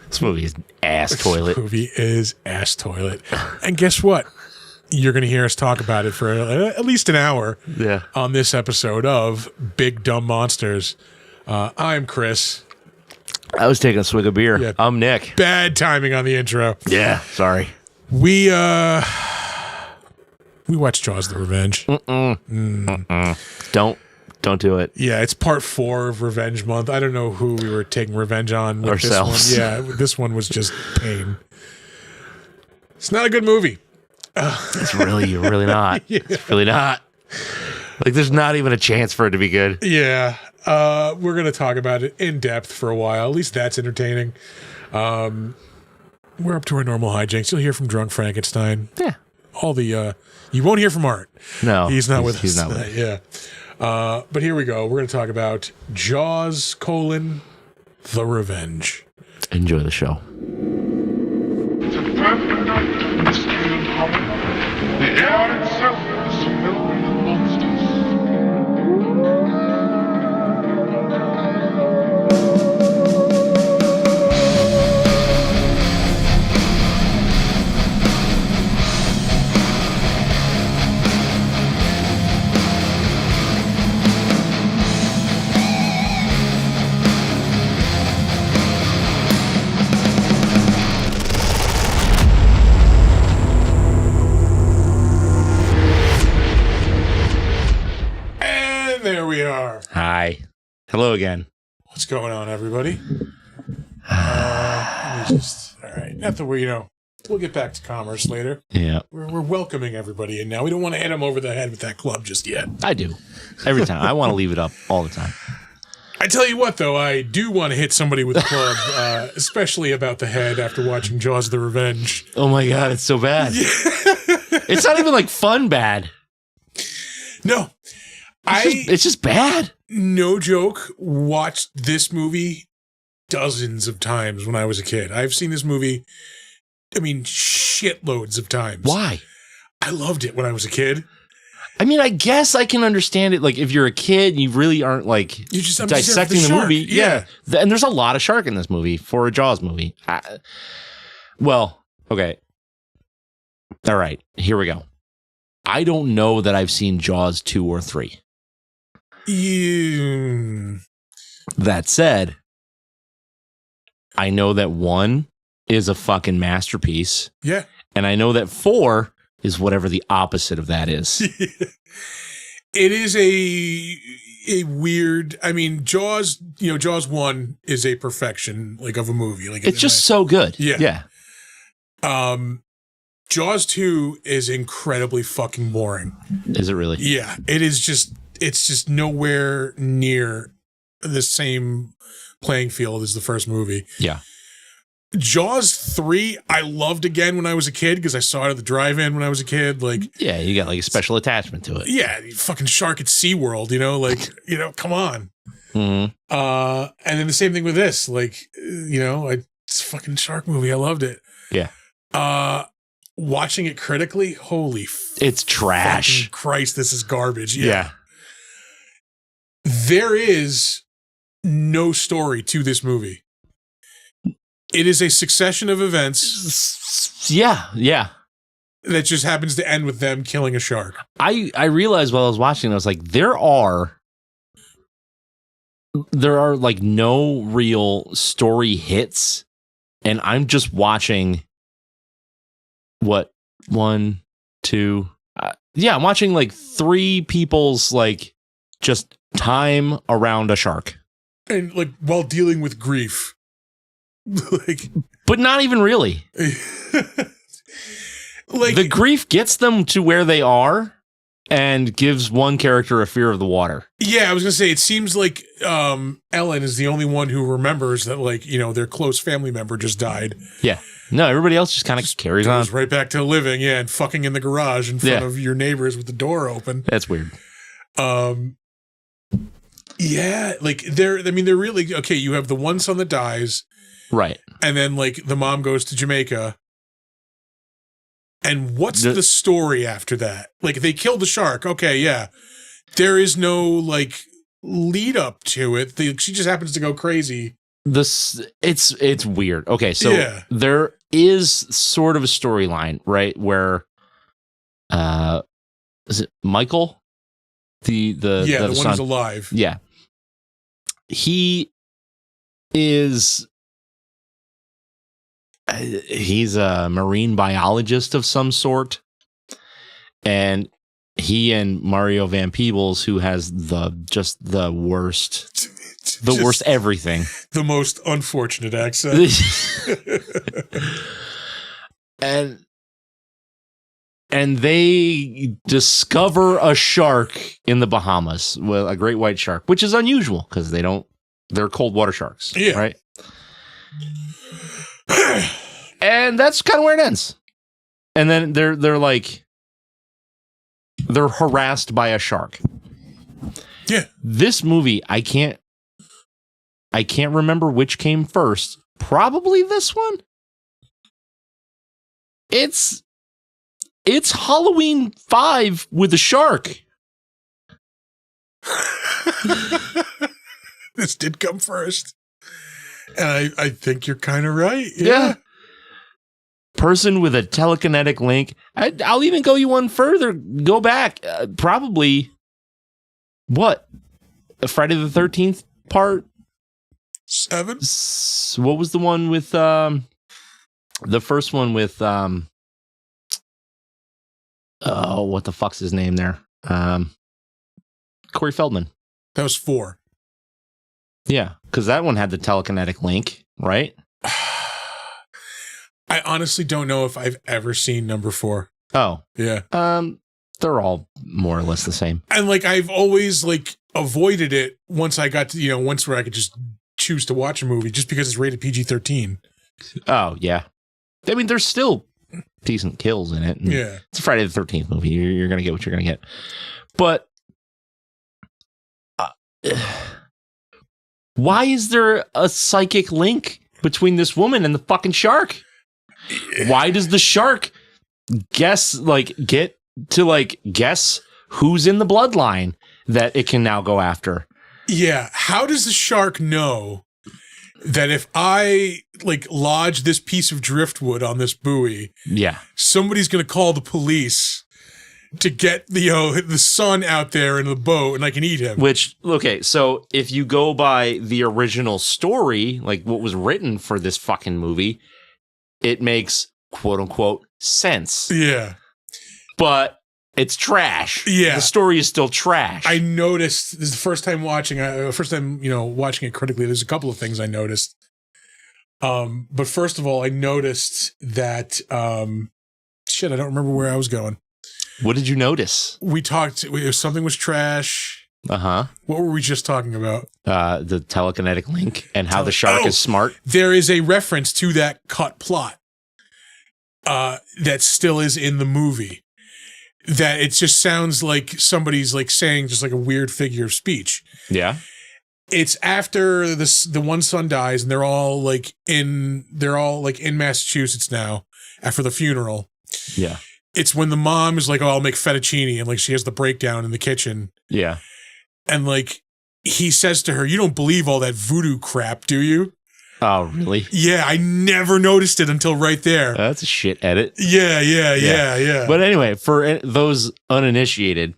This movie is ass toilet. This movie is ass toilet. And guess what? You're going to hear us talk about it for at least an hour on this episode of Big Dumb Monsters. I'm Chris. I was taking a swig of beer. Yeah. I'm Nick. Bad timing on the intro. Yeah, sorry. We watched Jaws: The Revenge. Don't do it. Yeah, it's part 4 of Revenge Month. I don't know who we were taking revenge on with ourselves. This one. Yeah, this one was just pain. It's not a good movie. It's really not. Yeah. It's really not. Like, there's not even a chance for it to be good. Yeah. We're going to talk about it in depth for a while. At least that's entertaining. We're up to our normal hijinks. You'll hear from Drunk Frankenstein. Yeah. All the, you won't hear from Art. No. He's not with us. He's not with us. Yeah. But here we go. We're going to talk about Jaws: The Revenge. Enjoy the show. To perfect night, mystery and horror. The air itself is filled with monsters. There we are. Hi. Hello again. What's going on, everybody? All right. Not that we'll get back to commerce later. Yeah. We're welcoming everybody in now. We don't want to hit them over the head with that club just yet. I do. Every time. I want to leave it up all the time. I tell you what, though, I do want to hit somebody with a club, especially about the head after watching Jaws: The Revenge. Oh my God, it's so bad. Yeah. It's not even like fun bad. No. It's just bad. No joke, watched this movie dozens of times when I was a kid. I've seen this movie, shitloads of times. Why? I loved it when I was a kid. I mean, I guess I can understand it. Like, if you're a kid, you really aren't you're just dissecting the movie. Yeah. And there's a lot of shark in this movie for a Jaws movie. Okay. All right. Here we go. I don't know that I've seen Jaws 2 or 3. That said, I know that 1 is a fucking masterpiece. Yeah. And I know that 4 is whatever the opposite of that is. It is a weird, Jaws, Jaws 1 is a perfection, of a movie. It's just so good. Yeah. Jaws 2 is incredibly fucking boring. Is it really? Yeah. It's just nowhere near the same playing field as the first movie. Yeah. Jaws 3, I loved again when I was a kid because I saw it at the drive-in when I was a kid. Yeah, you got a special attachment to it. Yeah, fucking shark at SeaWorld, come on. Mm-hmm. And then the same thing with this, it's a fucking shark movie. I loved it. Yeah. Watching it critically, holy it's trash. Christ, this is garbage. Yeah. There is no story to this movie. It is a succession of events. Yeah. That just happens to end with them killing a shark. I realized while I was watching, I was like, there are no real story hits, and I'm just watching what 1, 2. I'm watching 3 people's just time around a shark, and while dealing with grief. But not even really. Like the grief gets them to where they are and gives one character a fear of the water. Yeah, I was gonna say it seems like Ellen is the only one who remembers that, like, you know, their close family member just died. Yeah. No, everybody else just kind of carries on. Goes right back to living, and fucking in the garage in front of your neighbors with the door open. That's weird. Yeah, like they're really okay. You have the one son that dies, right, and then like the mom goes to Jamaica. And what's the story after that? Like, they killed the shark. Okay, yeah. There is no, like, lead up to it. She just happens to go crazy. It's weird. Okay, so there is sort of a storyline, right, where is it Michael? The one son who's alive. Yeah. He is he's a marine biologist of some sort, and he and Mario Van Peebles, who has the worst everything, the most unfortunate accent, and they discover a shark in the Bahamas, well, a great white shark, which is unusual because they're cold water sharks, right? And that's kind of where it ends. And then they're harassed by a shark. Yeah. This movie, I can't remember which came first. Probably this one. It's Halloween 5 with a shark. This did come first. And I think you're kind of right. Yeah. Person with a telekinetic link. I'll even go you one further. Go back. Probably, what? Friday the 13th part? 7? What was the one with, the first one with, what the fuck's his name there? Corey Feldman. That was 4. Yeah, because that one had the telekinetic link, right? I honestly don't know if I've ever seen number 4. Oh. Yeah. They're all more or less the same. And like I've always like avoided it once I got to, once where I could just choose to watch a movie just because it's rated PG-13. Oh, yeah. I mean, there's still decent kills in it. Yeah. It's a Friday the 13th movie. You're going to get what you're going to get. But why is there a psychic link between this woman and the fucking shark? Why does the shark guess who's in the bloodline that it can now go after? Yeah. How does the shark know that if I lodge this piece of driftwood on this buoy, somebody's going to call the police to get the son out there in the boat and I can eat him? Which, okay, so if you go by the original story, like what was written for this fucking movie, it makes quote unquote sense. Yeah. But it's trash. Yeah. The story is still trash. I noticed, this is the first time watching watching it critically, there's a couple of things I noticed. But first of all, I noticed that, shit, I don't remember where I was going. What did you notice? We talked, something was trash. Uh-huh. What were we just talking about? The telekinetic link and how the shark is smart. There is a reference to that cut plot that still is in the movie. That it just sounds like somebody's saying just a weird figure of speech. Yeah. It's after the one son dies and they're all in Massachusetts now after the funeral. Yeah. It's when the mom is like, "Oh, I'll make fettuccine," and she has the breakdown in the kitchen. Yeah. And he says to her, "You don't believe all that voodoo crap, do you?" Oh, really? Yeah, I never noticed it until right there. That's a shit edit. Yeah. But anyway, for those uninitiated,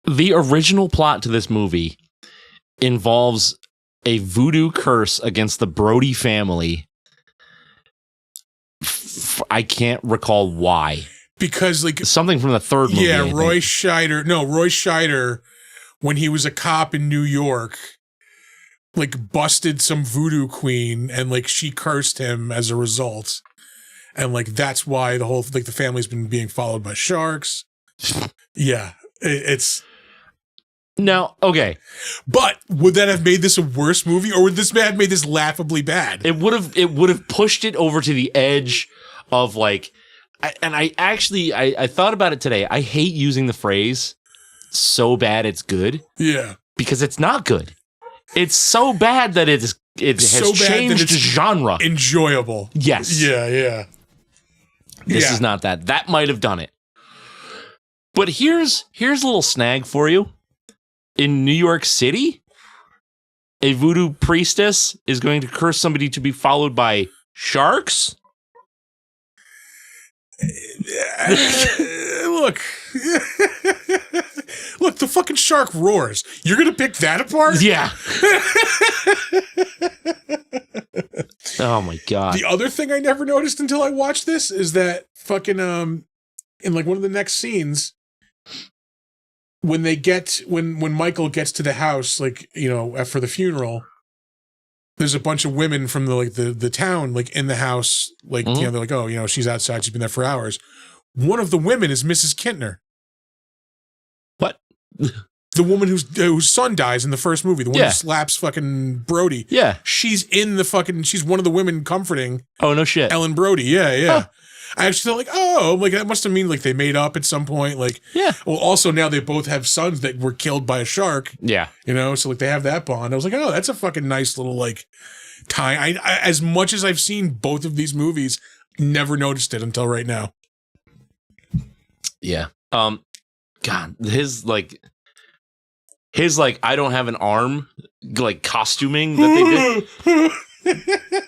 the original plot to this movie involves a voodoo curse against the Brody family. I can't recall why. Because something from the third movie. Yeah, Roy Scheider, when he was a cop in New York, like busted some voodoo queen and like she cursed him as a result. And like that's why the whole like the family's been being followed by sharks. Yeah, it's no okay. But would that have made this a worse movie, or would this have made this laughably bad? It would have pushed it over to the edge of like. I thought about it today. I hate using the phrase "so bad it's good." Yeah, because it's not good. It's so bad that it has so changed genre. Enjoyable. Yes. Yeah. This is not that. That might have done it. But here's a little snag for you. In New York City, a voodoo priestess is going to curse somebody to be followed by sharks. Look, the fucking shark roars. You're gonna pick that apart? Yeah. Oh my God. The other thing I never noticed until I watched this is that fucking in like one of the next scenes, when Michael gets to the house, like, you know, for the funeral, there's a bunch of women from the town, like, in the house, like, you know, they're like, oh, you know, she's outside, she's been there for hours. One of the women is Mrs. Kintner. What? The woman whose son dies in the first movie, the one who slaps fucking Brody. Yeah. She's one of the women comforting. Oh, no shit. Ellen Brody. Yeah. Huh. I actually thought like, oh, like that must have mean like they made up at some point. Like, yeah. Well, also now they both have sons that were killed by a shark. Yeah. You know, so like they have that bond. I was like, oh, that's a fucking nice little like tie. I as much as I've seen both of these movies, never noticed it until right now. Yeah. God, his I don't have an arm like costuming that they did.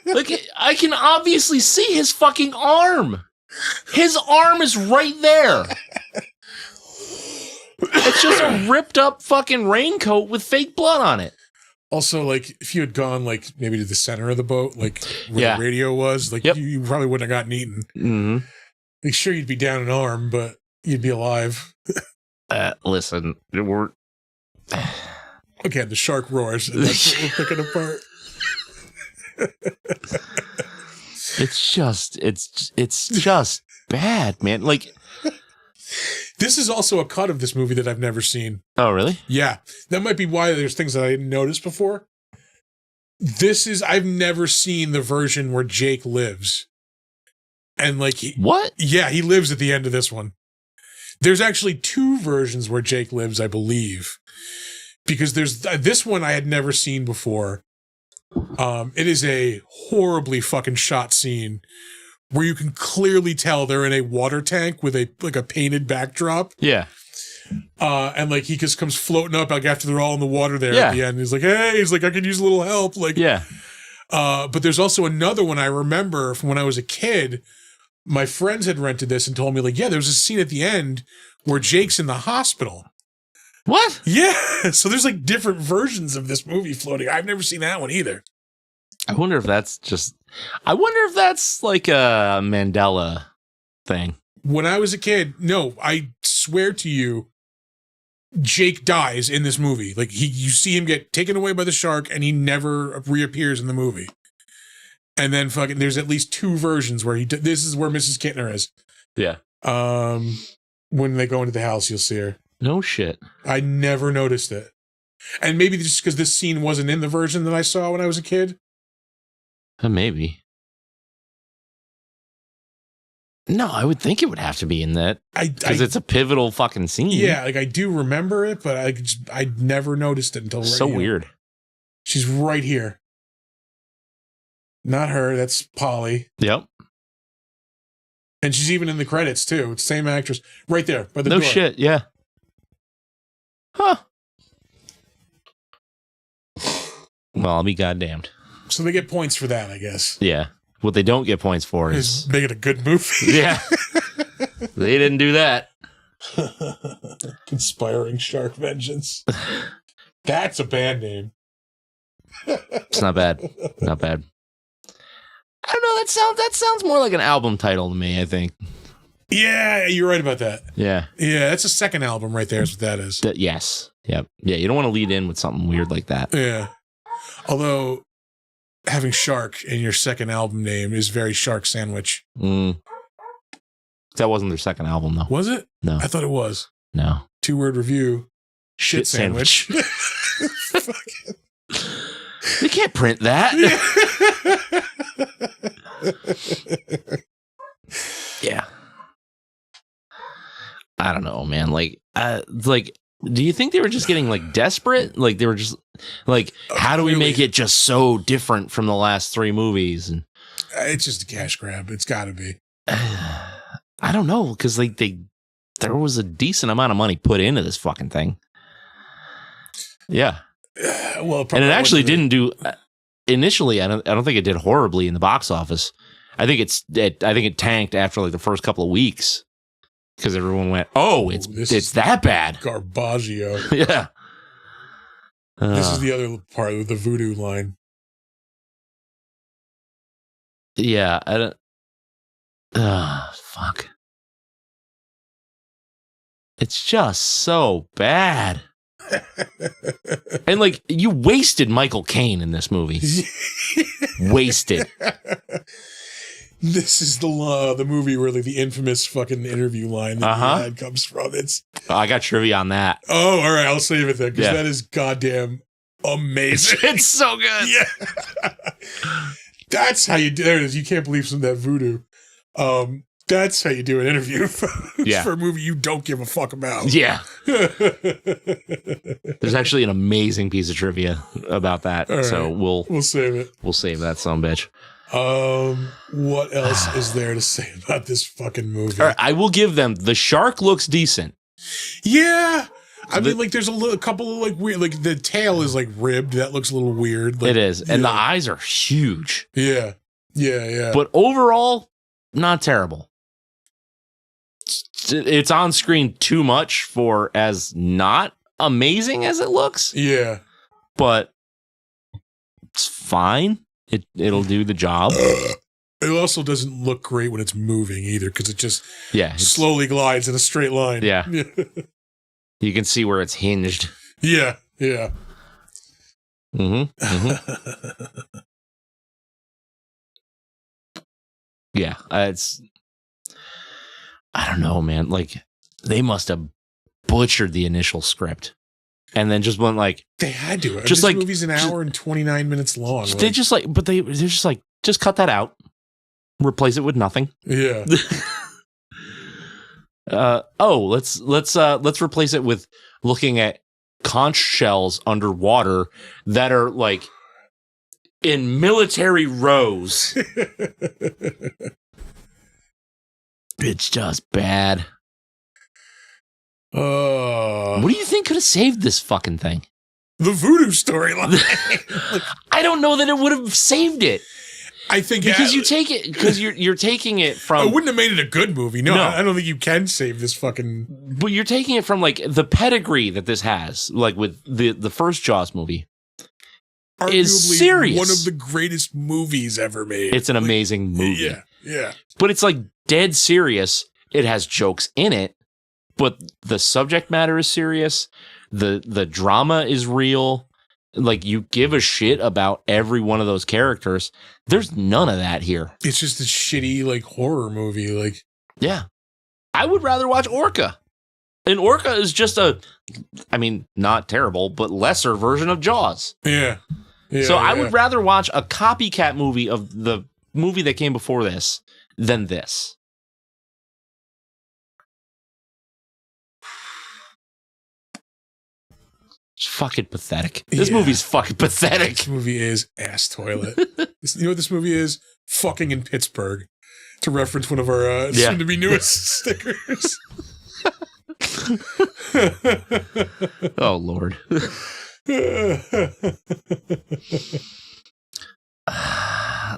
Like I can obviously see his fucking arm. His arm is right there. It's just a ripped up fucking raincoat with fake blood on it. Also, like, if you had gone, like, maybe to the center of the boat, like, where the radio was, like, you probably wouldn't have gotten eaten. Mm-hmm. Like, sure, you'd be down an arm, but you'd be alive. Listen, we're... Okay, the shark roars, and that's what we're picking apart. It's just bad, man. Like... This is also a cut of this movie that I've never seen. Oh, really? Yeah. That might be why there's things that I didn't notice before. I've never seen the version where Jake lives. And like... What? Yeah, he lives at the end of this one. There's actually two versions where Jake lives, I believe. Because there's... this one I had never seen before. It is a horribly fucking shot scene where you can clearly tell they're in a water tank with a painted backdrop. Yeah. And like he just comes floating up like after they're all in the water there at the end. He's like, hey, I could use a little help. Like, yeah. But there's also another one I remember from when I was a kid. My friends had rented this and told me like, yeah, there was a scene at the end where Jake's in the hospital. What? Yeah. So there's like different versions of this movie floating. I've never seen that one either. I wonder if that's like a Mandela thing. When I was a kid, no, I swear to you, Jake dies in this movie. Like you see him get taken away by the shark and he never reappears in the movie. And then fucking, there's at least two versions where this is where Mrs. Kintner is. Yeah. When they go into the house, you'll see her. No shit. I never noticed it. And maybe just because this scene wasn't in the version that I saw when I was a kid. Maybe. No, I would think it would have to be in that because it's a pivotal fucking scene. Yeah, like I do remember it, but I never noticed it until so weird. She's right here. Not her. That's Polly. Yep. And she's even in the credits too. It's the same actress right there by the door. No shit. Yeah. Huh. Well, I'll be goddamned. So they get points for that, I guess. Yeah. What they don't get points for is make it a good movie. Yeah. They didn't do that. Conspiring Shark Vengeance. That's a band name. It's not bad. Not bad. I don't know. That sounds more like an album title to me, I think. Yeah, you're right about that. Yeah. Yeah, that's a second album right there is what that is. Yes. Yep. Yeah, you don't want to lead in with something weird like that. Yeah. Although having Shark in your second album name is very Shark Sandwich. That wasn't their second album, though. Was it? No. I thought it was. No. 2-word review. Shit sandwich. They can't print that. Yeah. I don't know, man. Like, do you think they were just getting like desperate? Like they were just like, how do we make it just so different from the last 3 movies? And it's just a cash grab. It's got to be. I don't know, because like there was a decent amount of money put into this fucking thing. Yeah. Well, and it actually didn't do initially. I don't think it did horribly in the box office. I think it tanked after like the first couple of weeks because everyone went, "Oh, it's that bad." Garbaggio. Yeah. This is the other part of the Voodoo line. Yeah. I don't. Fuck. It's just so bad. And like, you wasted Michael Caine in this movie. Wasted. This is the movie where like the infamous fucking interview line that he had comes from. I got trivia on that. Oh, all right. I'll save it then because that is goddamn amazing. It's so good. Yeah. That's how you do it. You can't believe some of that voodoo. That's how you do an interview for a movie you don't give a fuck about. Yeah. There's actually an amazing piece of trivia about that. Right. So we'll save it. We'll save that sumbitch. What else is there to say about this fucking movie? All right, I will give them the shark looks decent. Yeah. I mean, like, there's a couple of like weird, like the tail is like ribbed. That looks a little weird. Like, it is. And the eyes are huge. Yeah. Yeah. But overall, not terrible. It's on screen too much for as not amazing as it looks. Yeah. But it's fine. It'll do the job. It also doesn't look great when it's moving either because it just slowly glides in a straight line. Yeah. You can see where it's hinged. Yeah. Yeah. Yeah. I don't know, man. Like, they must have butchered the initial script. And then just went like... They had to. Just this like, movie's an hour and 29 minutes long. They just like... But they're just like, just cut that out. Replace it with nothing. Yeah. Let's replace it with looking at conch shells underwater that are like in military rows. It's just bad. What do you think could have saved this fucking thing? The voodoo storyline. I don't know that it would have saved it. I think because you take it because you're taking it from. I wouldn't have made it a good movie. No, I don't think you can save this fucking. But you're taking it from like the pedigree that this has, like with the first Jaws movie. Arguably is serious. One of the greatest movies ever made. It's an amazing movie. Yeah, yeah. But it's like dead serious. It has jokes in it, but the subject matter is serious. The drama is real. Like, you give a shit about every one of those characters. There's none of that here. It's just a shitty, like, horror movie. Like, yeah. I would rather watch Orca. And Orca is just not terrible, but lesser version of Jaws. Yeah. So I would rather watch a copycat movie of the movie that came before this than this. It's fucking pathetic. This movie's fucking pathetic. This movie is ass toilet. You know what this movie is? Fucking in Pittsburgh. To reference one of our soon-to-be newest stickers. Oh, Lord.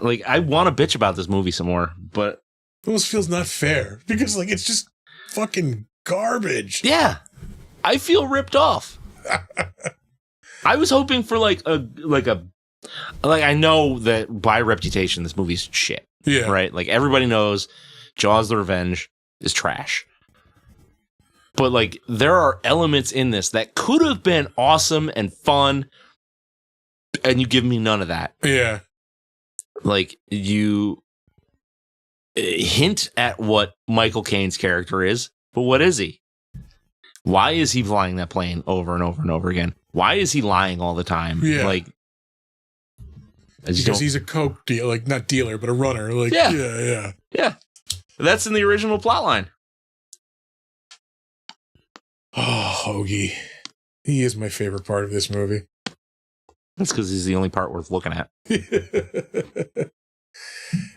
Like, I want to bitch about this movie some more, but... It almost feels not fair. Because, like, it's just fucking garbage. Yeah. I feel ripped off. I was hoping for like I know that by reputation this movie's shit. Yeah. Right? Like, everybody knows Jaws the Revenge is trash. But like, there are elements in this that could have been awesome and fun and you give me none of that. Yeah. Like, you hint at what Michael Caine's character is, but what is he? Why is he flying that plane over and over and over again? Why is he lying all the time? Yeah. Like, because he's a coke dealer, like not dealer, but a runner. Like, yeah. That's in the original plotline. Oh, Hoagie. He is my favorite part of this movie. That's because he's the only part worth looking at.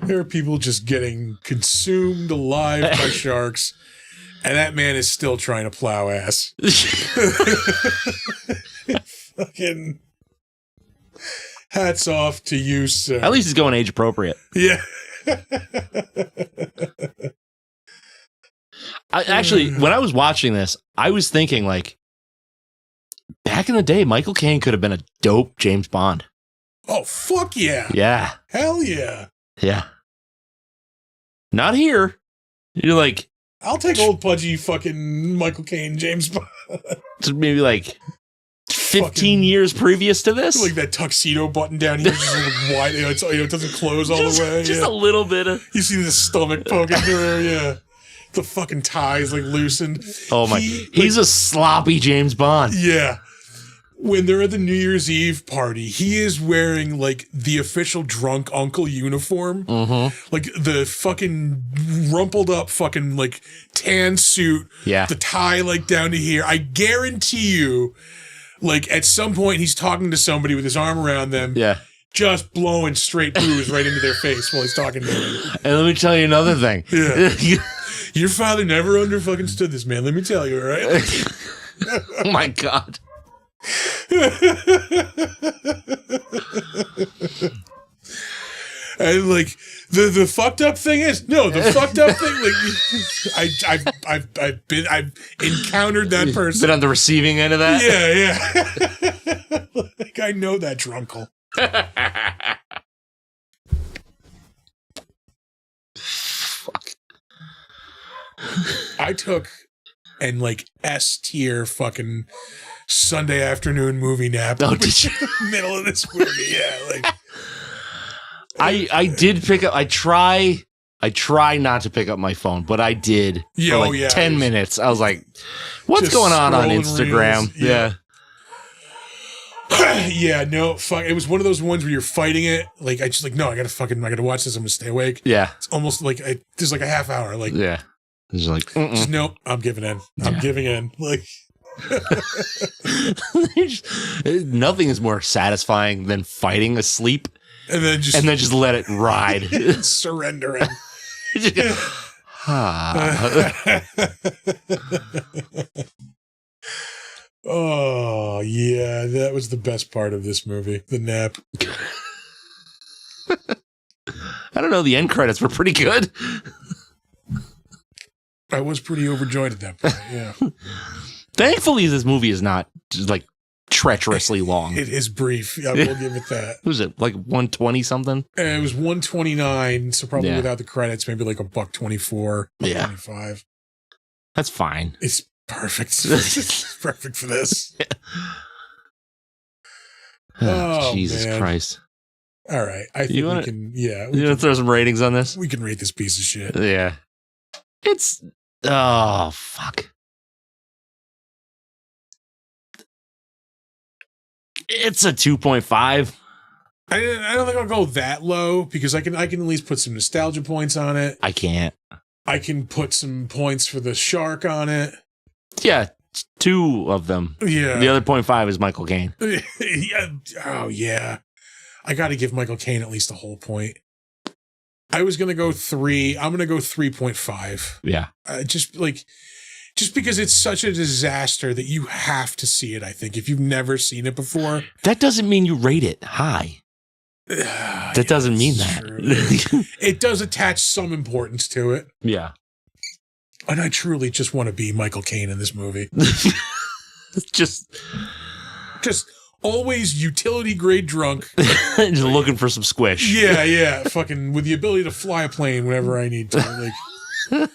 There are people just getting consumed alive by sharks, and that man is still trying to plow ass. Fucking hats off to you, sir. At least he's going age appropriate. Yeah. Actually, when I was watching this, I was thinking, like, back in the day, Michael Caine could have been a dope James Bond. Oh, fuck yeah. Yeah. Hell yeah. Yeah. Not here. You're like... I'll take old pudgy fucking Michael Caine, James Bond. Maybe like 15 years previous to this? Like that tuxedo button down here, just like wide, it doesn't close all the way. Just a little bit of... You see the stomach poking through there, yeah. The fucking tie's like loosened. Oh my... He's a sloppy James Bond. Yeah. When they're at the New Year's Eve party, he is wearing like the official drunk uncle uniform. Mm-hmm. Like the fucking rumpled up fucking like tan suit. Yeah. The tie like down to here. I guarantee you, like at some point he's talking to somebody with his arm around them. Yeah. Just blowing straight booze right into their face while he's talking to them. And let me tell you another thing. Yeah. Your father never under fucking stood this, man. Let me tell you, all right? Oh my God. And like the fucked up thing is the fucked up thing, like I've encountered that person. Been on the receiving end of that? Yeah. Like I know that drunkle. Fuck. I took and like S tier fucking Sunday afternoon movie nap. Oh, did you? Middle of this movie, yeah. Like I did pick up. I try not to pick up my phone, but I did. Yeah, for like 10 minutes. I was like, "What's going on Instagram?" Reels. Yeah. Yeah, no, fuck. It was one of those ones where you're fighting it. Like I just like no, I gotta watch this. I'm gonna stay awake. Yeah, it's almost like there's like a half hour. Like yeah, it's like just nope. I'm giving in. I'm giving in. Like. Nothing is more satisfying than fighting asleep and then just let it ride. Surrendering. Oh yeah, that was the best part of this movie, the nap. I don't know, the end credits were pretty good. I was pretty overjoyed at that point, yeah. Thankfully, this movie is not just like treacherously long. It is brief. I will give it that. What was it, like 120 something? It was 129, so probably without the credits, maybe like $1.24, $1.25. That's fine. It's perfect. It's perfect for this. Oh, Jesus Christ. All right. I think we can, you want to throw some ratings on this? We can rate this piece of shit. Yeah. It's, oh, fuck. It's a 2.5. I don't think I'll go that low because I can at least put some nostalgia points on it. I can't. I can put some points for the shark on it. Yeah, 2 of them. Yeah. The other 0.5 is Michael Caine. Yeah. Oh, yeah. I got to give Michael Caine at least a whole point. I was going to go 3. I'm going to go 3.5. Yeah. Just because it's such a disaster that you have to see it, I think, if you've never seen it before. That doesn't mean you rate it high. That doesn't mean that. It does attach some importance to it. Yeah. And I truly just want to be Michael Caine in this movie. just always utility grade drunk. Just looking for some squish. Yeah. Fucking with the ability to fly a plane whenever I need to. Like.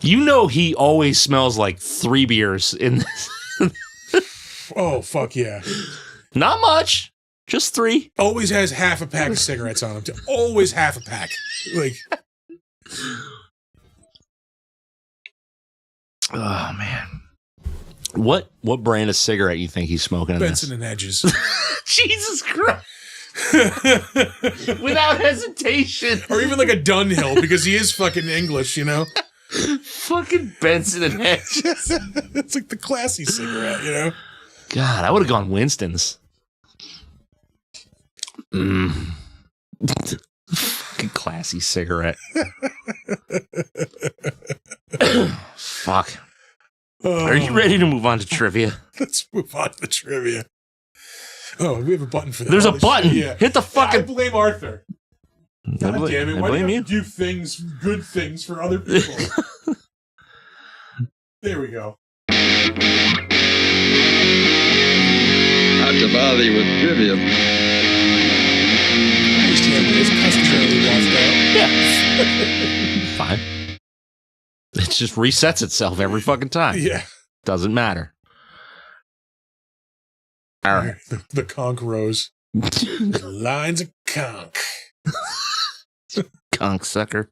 You know he always smells like 3 beers in this. Oh, fuck yeah. Not much. Just 3. Always has half a pack of cigarettes on him. Always half a pack. Like, oh man, what brand of cigarette you think he's smoking? Benson and Hedges. Jesus Christ! Without hesitation, Or even like a Dunhill, because he is fucking English, you know. Fucking Benson and Hedges. It's like the classy cigarette, you know. God, I would have gone Winston's. Fucking classy cigarette. Fuck. Are you ready to move on to trivia? Let's move on to the trivia. Oh, we have a button for that. There's a button. Hit the fucking. I blame Arthur. God damn it! Why do you have to do things, good things, for other people? There we go. Not to bother you with trivia. It's customarily left out. Yeah. Fine. It just resets itself every fucking time. Yeah. Doesn't matter. All right. The conch rose. The lines of conch. Conch sucker.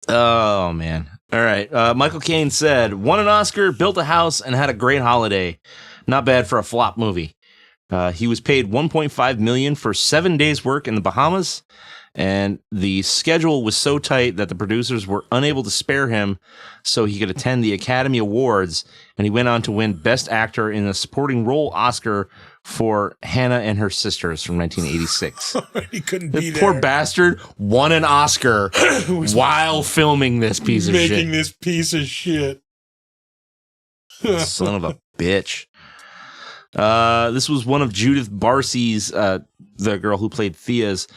Oh, man. All right. Michael Caine said, won an Oscar, built a house, and had a great holiday. Not bad for a flop movie. He was paid $1.5 million for 7 days' work in the Bahamas, and the schedule was so tight that the producers were unable to spare him so he could attend the Academy Awards, and he went on to win Best Actor in a Supporting Role Oscar for Hannah and Her Sisters from 1986. He couldn't be there. Poor bastard won an Oscar while filming this piece of shit. Making this piece of shit. Son of a bitch. This was one of Judith Barcy's, the girl who played Thea's,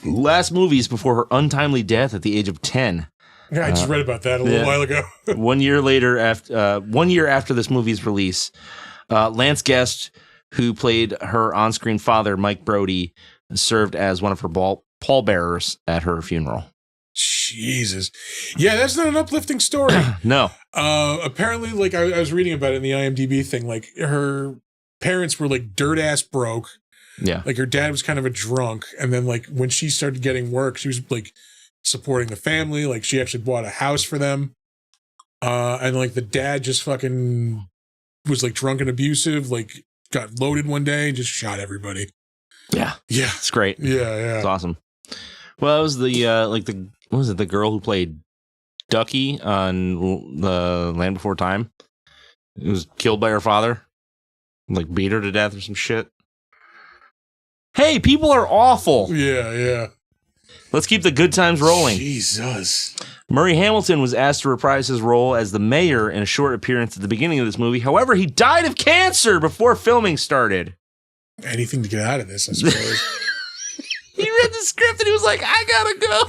last movies before her untimely death at the age of 10. Yeah, I just read about that a little while ago. 1 year after this movie's release, Lance Guest, who played her on-screen father, Mike Brody, served as one of her pallbearers at her funeral. Jesus. Yeah, that's not an uplifting story. No. Apparently, like, I was reading about it in the IMDb thing, like, her parents were, like, dirt-ass broke. Yeah. Like, her dad was kind of a drunk, and then, like, when she started getting work, she was, like, supporting the family. Like, she actually bought a house for them. And, like, the dad just fucking was, like, drunk and abusive, like, got loaded one day and just shot everybody. Yeah. Yeah. It's great. Yeah. It's awesome. Well, it was what was it, the girl who played Ducky on the Land Before Time? It was killed by her father. Like, beat her to death or some shit. Hey, people are awful. Yeah. Let's keep the good times rolling. Jesus. Murray Hamilton was asked to reprise his role as the mayor in a short appearance at the beginning of this movie. However, he died of cancer before filming started. Anything to get out of this, I suppose. He read the script and he was like, I gotta go.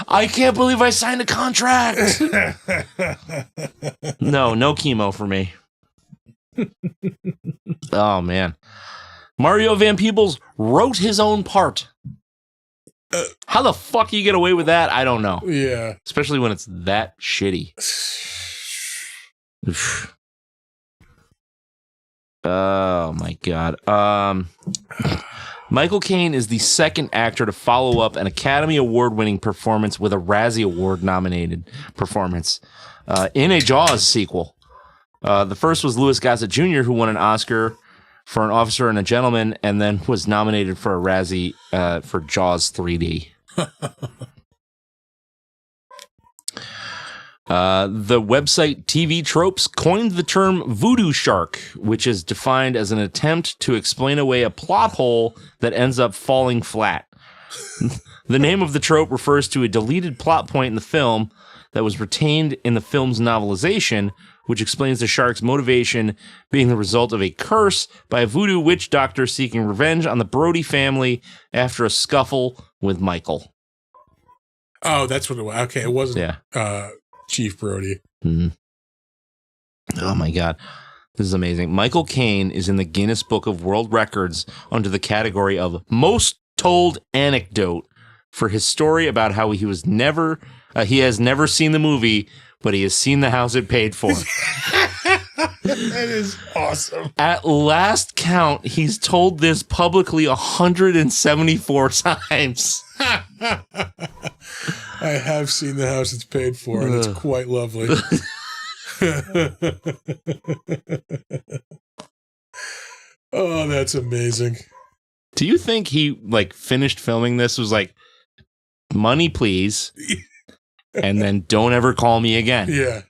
I can't believe I signed a contract. No chemo for me. Oh, man. Mario Van Peebles wrote his own part. How the fuck you get away with that? I don't know. Yeah. Especially when it's that shitty. Oh, my God. Michael Caine is the second actor to follow up an Academy Award-winning performance with a Razzie Award-nominated performance in a Jaws sequel. The first was Louis Gossett Jr., who won an Oscar for An Officer and a Gentleman, and then was nominated for a Razzie for Jaws 3D. The website TV Tropes coined the term voodoo shark, which is defined as an attempt to explain away a plot hole that ends up falling flat. The name of the trope refers to a deleted plot point in the film that was retained in the film's novelization, which explains the shark's motivation being the result of a curse by a voodoo witch doctor seeking revenge on the Brody family after a scuffle with Michael. Oh, that's what it was. Okay, it wasn't Chief Brody. Mm-hmm. Oh, my God. This is amazing. Michael Caine is in the Guinness Book of World Records under the category of Most Told Anecdote for his story about how he has never seen the movie, but he has seen the house it paid for. That is awesome. At last count, he's told this publicly 174 times. I have seen the house it's paid for, and it's quite lovely. Oh, that's amazing. Do you think he finished filming this, was like, money please, and then don't ever call me again? Yeah.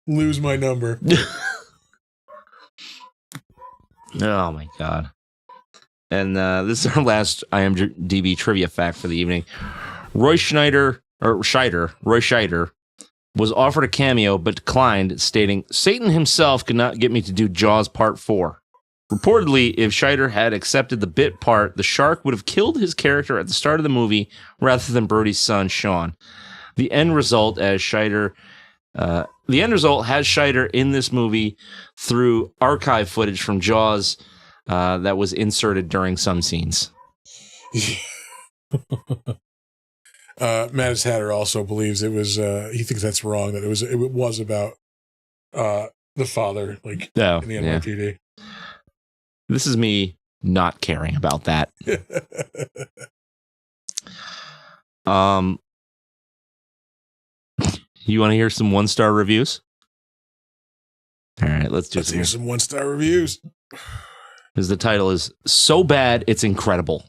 Lose my number. Oh my God. And this is our last IMDb trivia fact for the evening. Roy Scheider was offered a cameo but declined, stating, Satan himself could not get me to do Jaws Part 4. Reportedly, if Scheider had accepted the bit part, the shark would have killed his character at the start of the movie rather than Brody's son, Sean. The end result has Scheider in this movie through archive footage from Jaws that was inserted during some scenes. Mattis Hatter also believes it was. He thinks that's wrong. That it was about the father, in the NYPD. Yeah. This is me not caring about that. You want to hear some 1-star reviews? All right, let's hear some 1-star reviews. Because the title is So Bad It's Incredible.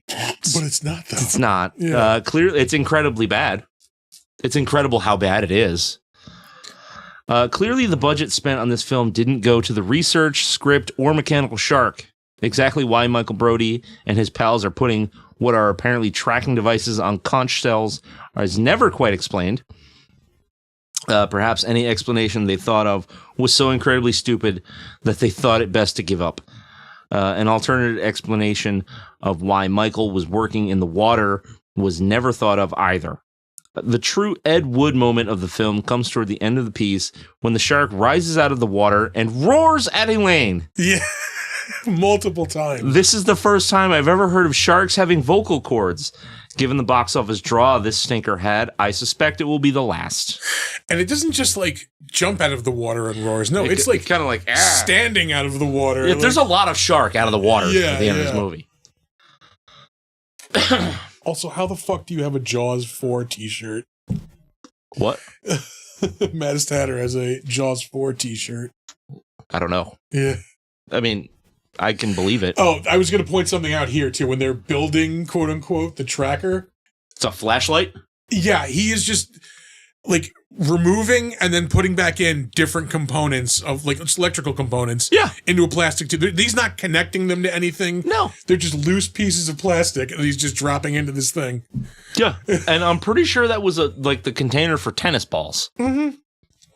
But it's not, though. It's not. Yeah. Clearly, it's incredibly bad. It's incredible how bad it is. Clearly, the budget spent on this film didn't go to the research, script, or mechanical shark. Exactly why Michael Brody and his pals are putting what are apparently tracking devices on conch shells is never quite explained. Perhaps any explanation they thought of was so incredibly stupid that they thought it best to give up. An alternative explanation of why Michael was working in the water was never thought of either. The true Ed Wood moment of the film comes toward the end of the piece when the shark rises out of the water and roars at Elaine. Yeah, multiple times. This is the first time I've ever heard of sharks having vocal cords. Given the box office draw this stinker had, I suspect it will be the last. And it doesn't just jump out of the water and roars. No, it's kind of standing out of the water. Yeah, there's a lot of shark out of the water at the end of this movie. Also, how the fuck do you have a Jaws 4 t-shirt? What? Mattis Hatter has a Jaws 4 t-shirt. I don't know. Yeah. I mean, I can believe it. Oh, I was going to point something out here, too. When they're building, quote unquote, the tracker. It's a flashlight? Yeah, he is just removing and then putting back in different components of electrical components into a plastic tube. He's not connecting them to anything. No. They're just loose pieces of plastic and he's just dropping into this thing. Yeah. And I'm pretty sure that was the container for tennis balls. Mm-hmm.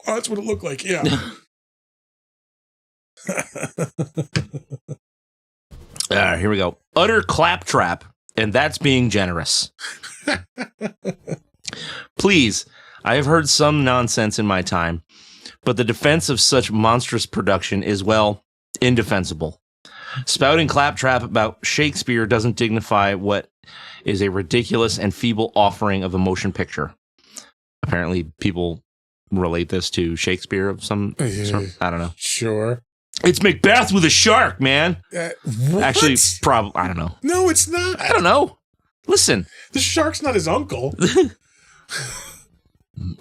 Oh, that's what it looked like. Yeah. All right, here we go. Utter claptrap, and that's being generous. Please, I have heard some nonsense in my time, but the defense of such monstrous production is, well, indefensible. Spouting claptrap about Shakespeare doesn't dignify what is a ridiculous and feeble offering of a motion picture. Apparently, people relate this to Shakespeare of some sort. I don't know. Sure. It's Macbeth with a shark, man. What? Actually, probably, I don't know. No, it's not. I don't know. Listen. The shark's not his uncle.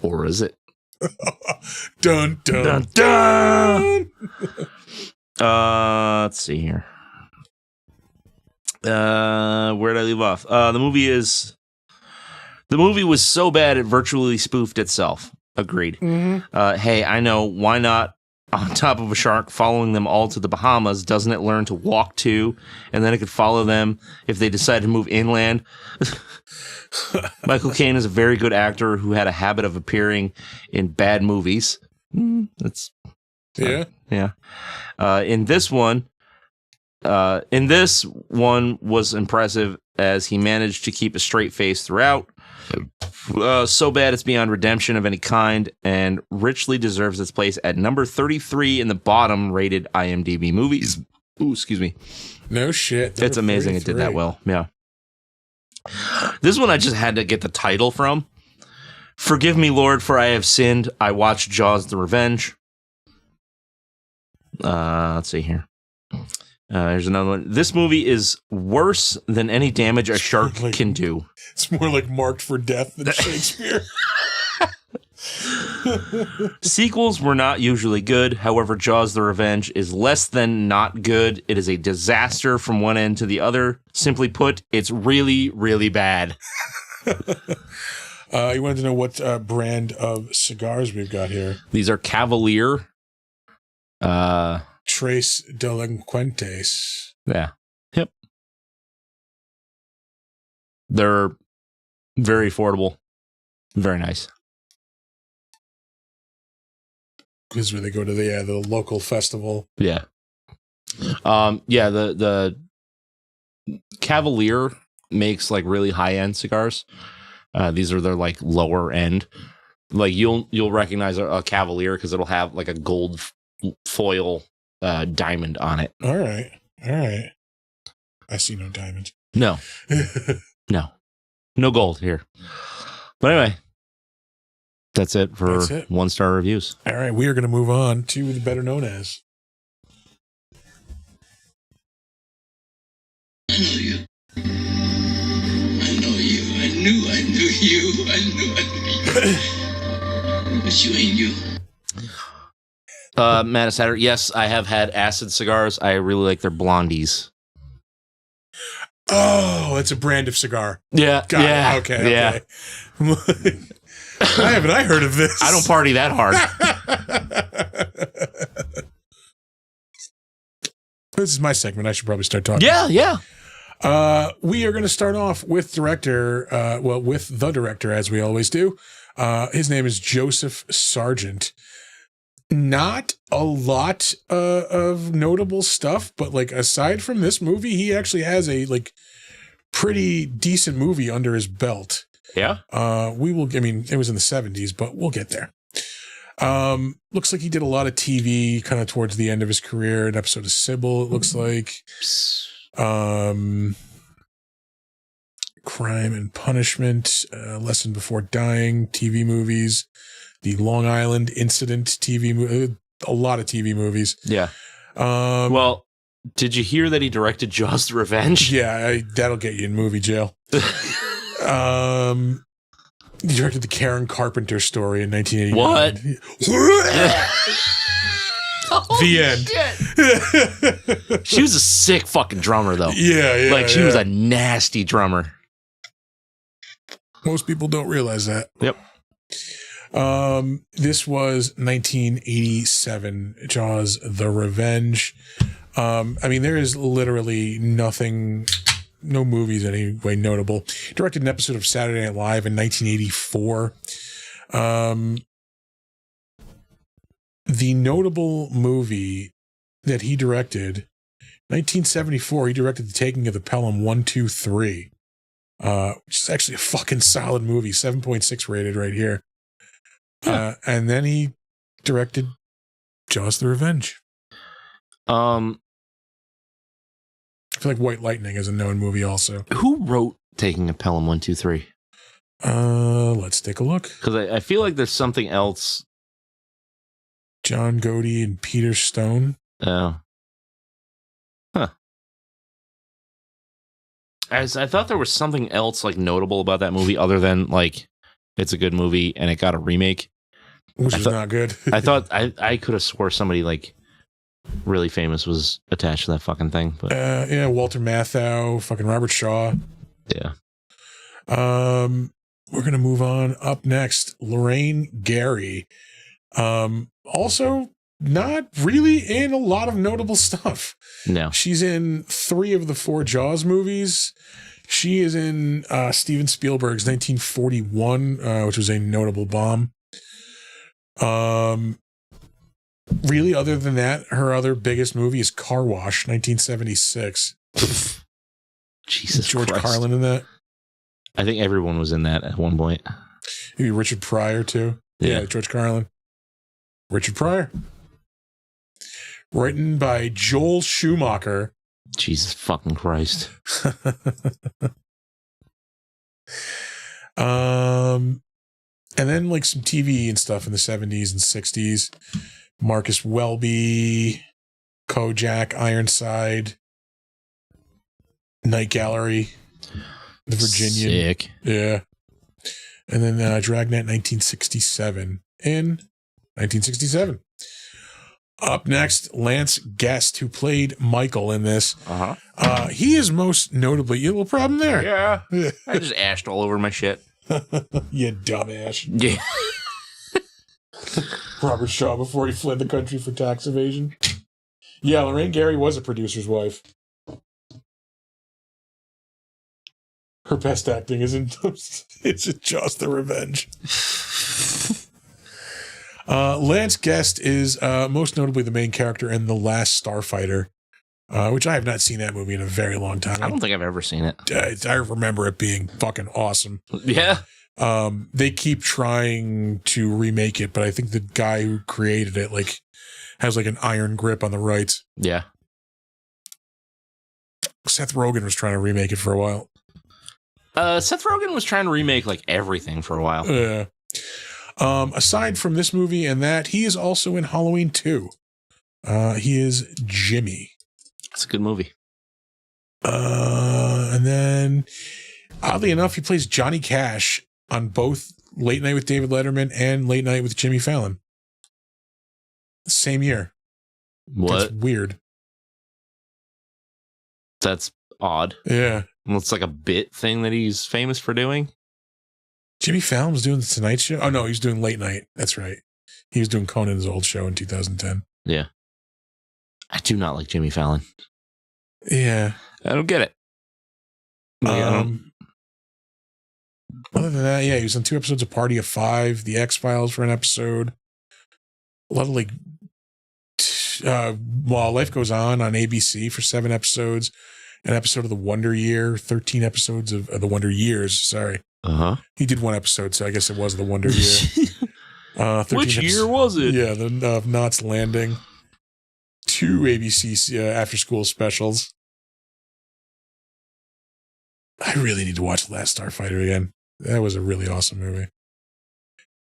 Or is it? Dun, dun, Dun, dun. Let's see here. Where did I leave off? The movie was so bad it virtually spoofed itself. Agreed. Mm-hmm. Hey, I know. Why not? On top of a shark following them all to the Bahamas, doesn't it learn to walk too? And then it could follow them if they decide to move inland. Michael Caine is a very good actor who had a habit of appearing in bad movies. That's yeah. In this one was impressive as he managed to keep a straight face throughout. So bad it's beyond redemption of any kind and richly deserves its place at number 33 in the bottom rated IMDb movies. Ooh, excuse me. No shit. It's amazing 33. It did that well. Yeah. This one I just had to get the title from. Forgive me, Lord, for I have sinned. I watched Jaws the Revenge. Let's see here. There's another one. This movie is worse than any damage a shark can do. It's more like Marked for Death than Shakespeare. Sequels were not usually good. However, Jaws the Revenge is less than not good. It is a disaster from one end to the other. Simply put, it's really, really bad. You wanted to know what brand of cigars we've got here. These are Cavalier. Tres Delinquentes. Yeah. Yep. They're very affordable. Very nice. Because where they go to the local festival. Yeah. The Cavalier makes like really high end cigars. These are their like lower end. Like you'll recognize a Cavalier because it'll have like a gold foil diamond on it. All right. I see no diamond. No. No gold here. But anyway, that's it for 1-star reviews. All right, we are going to move on to the better known as. I know you. I know you. I knew you. But you ain't you. Matt Satter, yes, I have had acid cigars. I really like their blondies. Oh, it's a brand of cigar. Yeah. Got it. Okay. Yeah. Why haven't I heard of this? I don't party that hard. This is my segment. I should probably start talking. Yeah. We are going to start off with with the director, as we always do. His name is Joseph Sargent. Not a lot of notable stuff, but like aside from this movie, he actually has a like pretty decent movie under his belt. Yeah. It was in the 70s, but we'll get there. Looks like he did a lot of TV kind of towards the end of his career. An episode of Sybil, it looks like. Crime and Punishment, Lesson Before Dying, TV movies, the Long Island Incident TV movie, a lot of TV movies. Yeah. Well, did you hear that he directed Jaws the Revenge? Yeah, that'll get you in movie jail. He directed the Karen Carpenter story in 1989. What? The end. She was a sick fucking drummer, though. Yeah. Like, she was a nasty drummer. Most people don't realize that. Yep. This was 1987, Jaws the Revenge. There is literally nothing, no movies anyway notable. Directed an episode of Saturday Night Live in 1984. The notable movie that he directed, 1974, he directed The Taking of the Pelham 1, 2, 3, which is actually a fucking solid movie, 7.6 rated right here. Huh. And then he directed Jaws the Revenge. I feel like White Lightning is a known movie also. Who wrote Taking a Pelham 1, 2, 3? Let's take a look. Because I feel like there's something else. John Gotti and Peter Stone. Oh. Huh. I thought there was something else like notable about that movie other than like it's a good movie and it got a remake. Which is not good. I thought I could have swore somebody like really famous was attached to that fucking thing. But Walter Matthau, fucking Robert Shaw. Yeah. We're gonna move on. Up next, Lorraine Gary. Also not really in a lot of notable stuff. No. She's in 3 of the 4 Jaws movies. She is in Steven Spielberg's 1941, which was a notable bomb. Really, other than that, her other biggest movie is Car Wash, 1976. Jesus George Christ. Carlin in that. I think everyone was in that at one point. Maybe Richard Pryor, too. Yeah, George Carlin. Richard Pryor. Written by Joel Schumacher. Jesus fucking Christ. And then like some TV and stuff in the 70s and 60s. Marcus Welby, Kojak, Ironside, Night Gallery, The Virginian. Sick. Yeah. And then Dragnet 1967 in 1967. Up next, Lance Guest, who played Michael in this. He is most notably... You have a little problem there? Yeah. I just ashed all over my shit. You dumbass. Yeah. Robert Shaw before he fled the country for tax evasion. Yeah, Lorraine Gary was a producer's wife. Her best acting is in it's Just the Revenge. Lance Guest is most notably the main character in The Last Starfighter, which I have not seen that movie in a very long time. I don't think I've ever seen it. I remember it being fucking awesome. Yeah. They keep trying to remake it, but I think the guy who created it has an iron grip on the rights. Yeah. Seth Rogen was trying to remake it for a while. Seth Rogen was trying to remake everything for a while. Yeah. Aside from this movie and that, he is also in Halloween 2. He is Jimmy. It's a good movie. And then, oddly enough, he plays Johnny Cash on both Late Night with David Letterman and Late Night with Jimmy Fallon. Same year. What? That's weird. That's odd. Yeah. Well, it's like a bit thing that he's famous for doing. Jimmy Fallon was doing the Tonight Show? Oh, no, he's doing Late Night. That's right. He was doing Conan's old show in 2010. Yeah. I do not like Jimmy Fallon. Yeah. I don't get it. Other than that, yeah, he was on 2 episodes of Party of 5, The X-Files for an episode. A lot of While Life Goes On ABC for 7 episodes. An episode of The Wonder Year, 13 episodes of The Wonder Years, sorry. He did 1 episode, so I guess it was The Wonder Year. Which year was it? Yeah, the Knots Landing. 2 ABC after-school specials. I really need to watch The Last Starfighter again. That was a really awesome movie.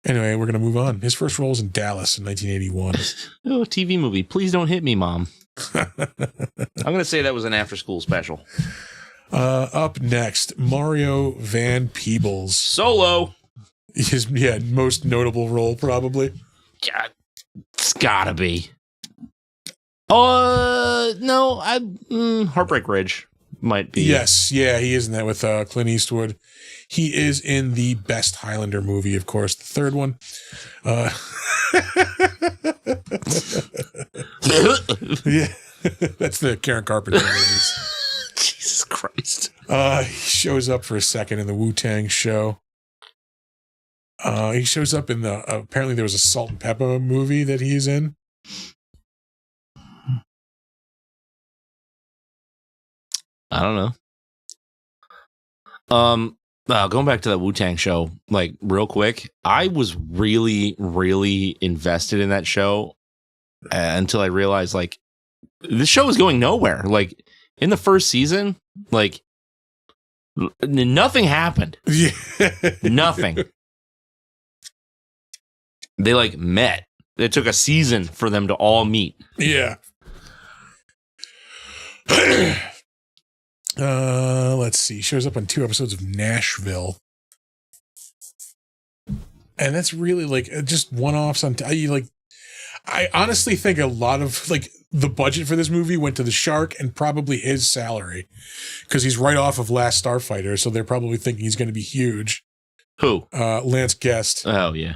Anyway, we're going to move on. His first role was in Dallas in 1981. Oh, a TV movie. Please don't hit me, Mom. I'm going to say that was an after-school special. Up next, Mario Van Peebles. Solo. His most notable role, probably. God, it's gotta be. No, Heartbreak Ridge might be. Yes, yeah, he is in that with Clint Eastwood. He is in the best Highlander movie, of course, the third one. Yeah, that's the Karen Carpenter movies. Jesus Christ. He shows up for a second in the Wu-Tang show. He shows up in the, apparently there was a Salt and Pepper movie that he's in. I don't know. Going back to that Wu-Tang show, real quick, I was really, really invested in that show until I realized, this show is going nowhere. In the first season, nothing happened. Yeah. Nothing. They, met. It took a season for them to all meet. Yeah. Let's see. Shows up on 2 episodes of Nashville. And that's really just one-offs on I honestly think a lot of the budget for this movie went to the shark and probably his salary, because he's right off of Last Starfighter, so they're probably thinking he's going to be huge. Who? Lance Guest. Oh yeah.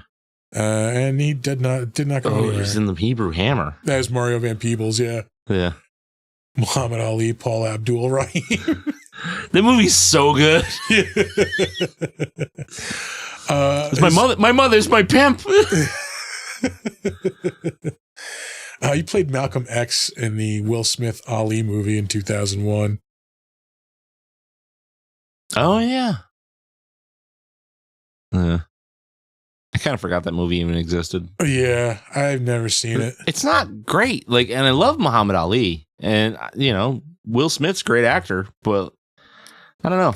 And he did not go anywhere. He's in the Hebrew Hammer. That was Mario Van Peebles, yeah. Yeah. Muhammad Ali, Paul Abdul Rahim. The movie's so good. It's my mother's my pimp. He played Malcolm X in the Will Smith Ali movie in 2001. Oh yeah. I kind of forgot that movie even existed. Yeah, I've never seen it. It's not great. And I love Muhammad Ali, and Will Smith's a great actor, but I don't know.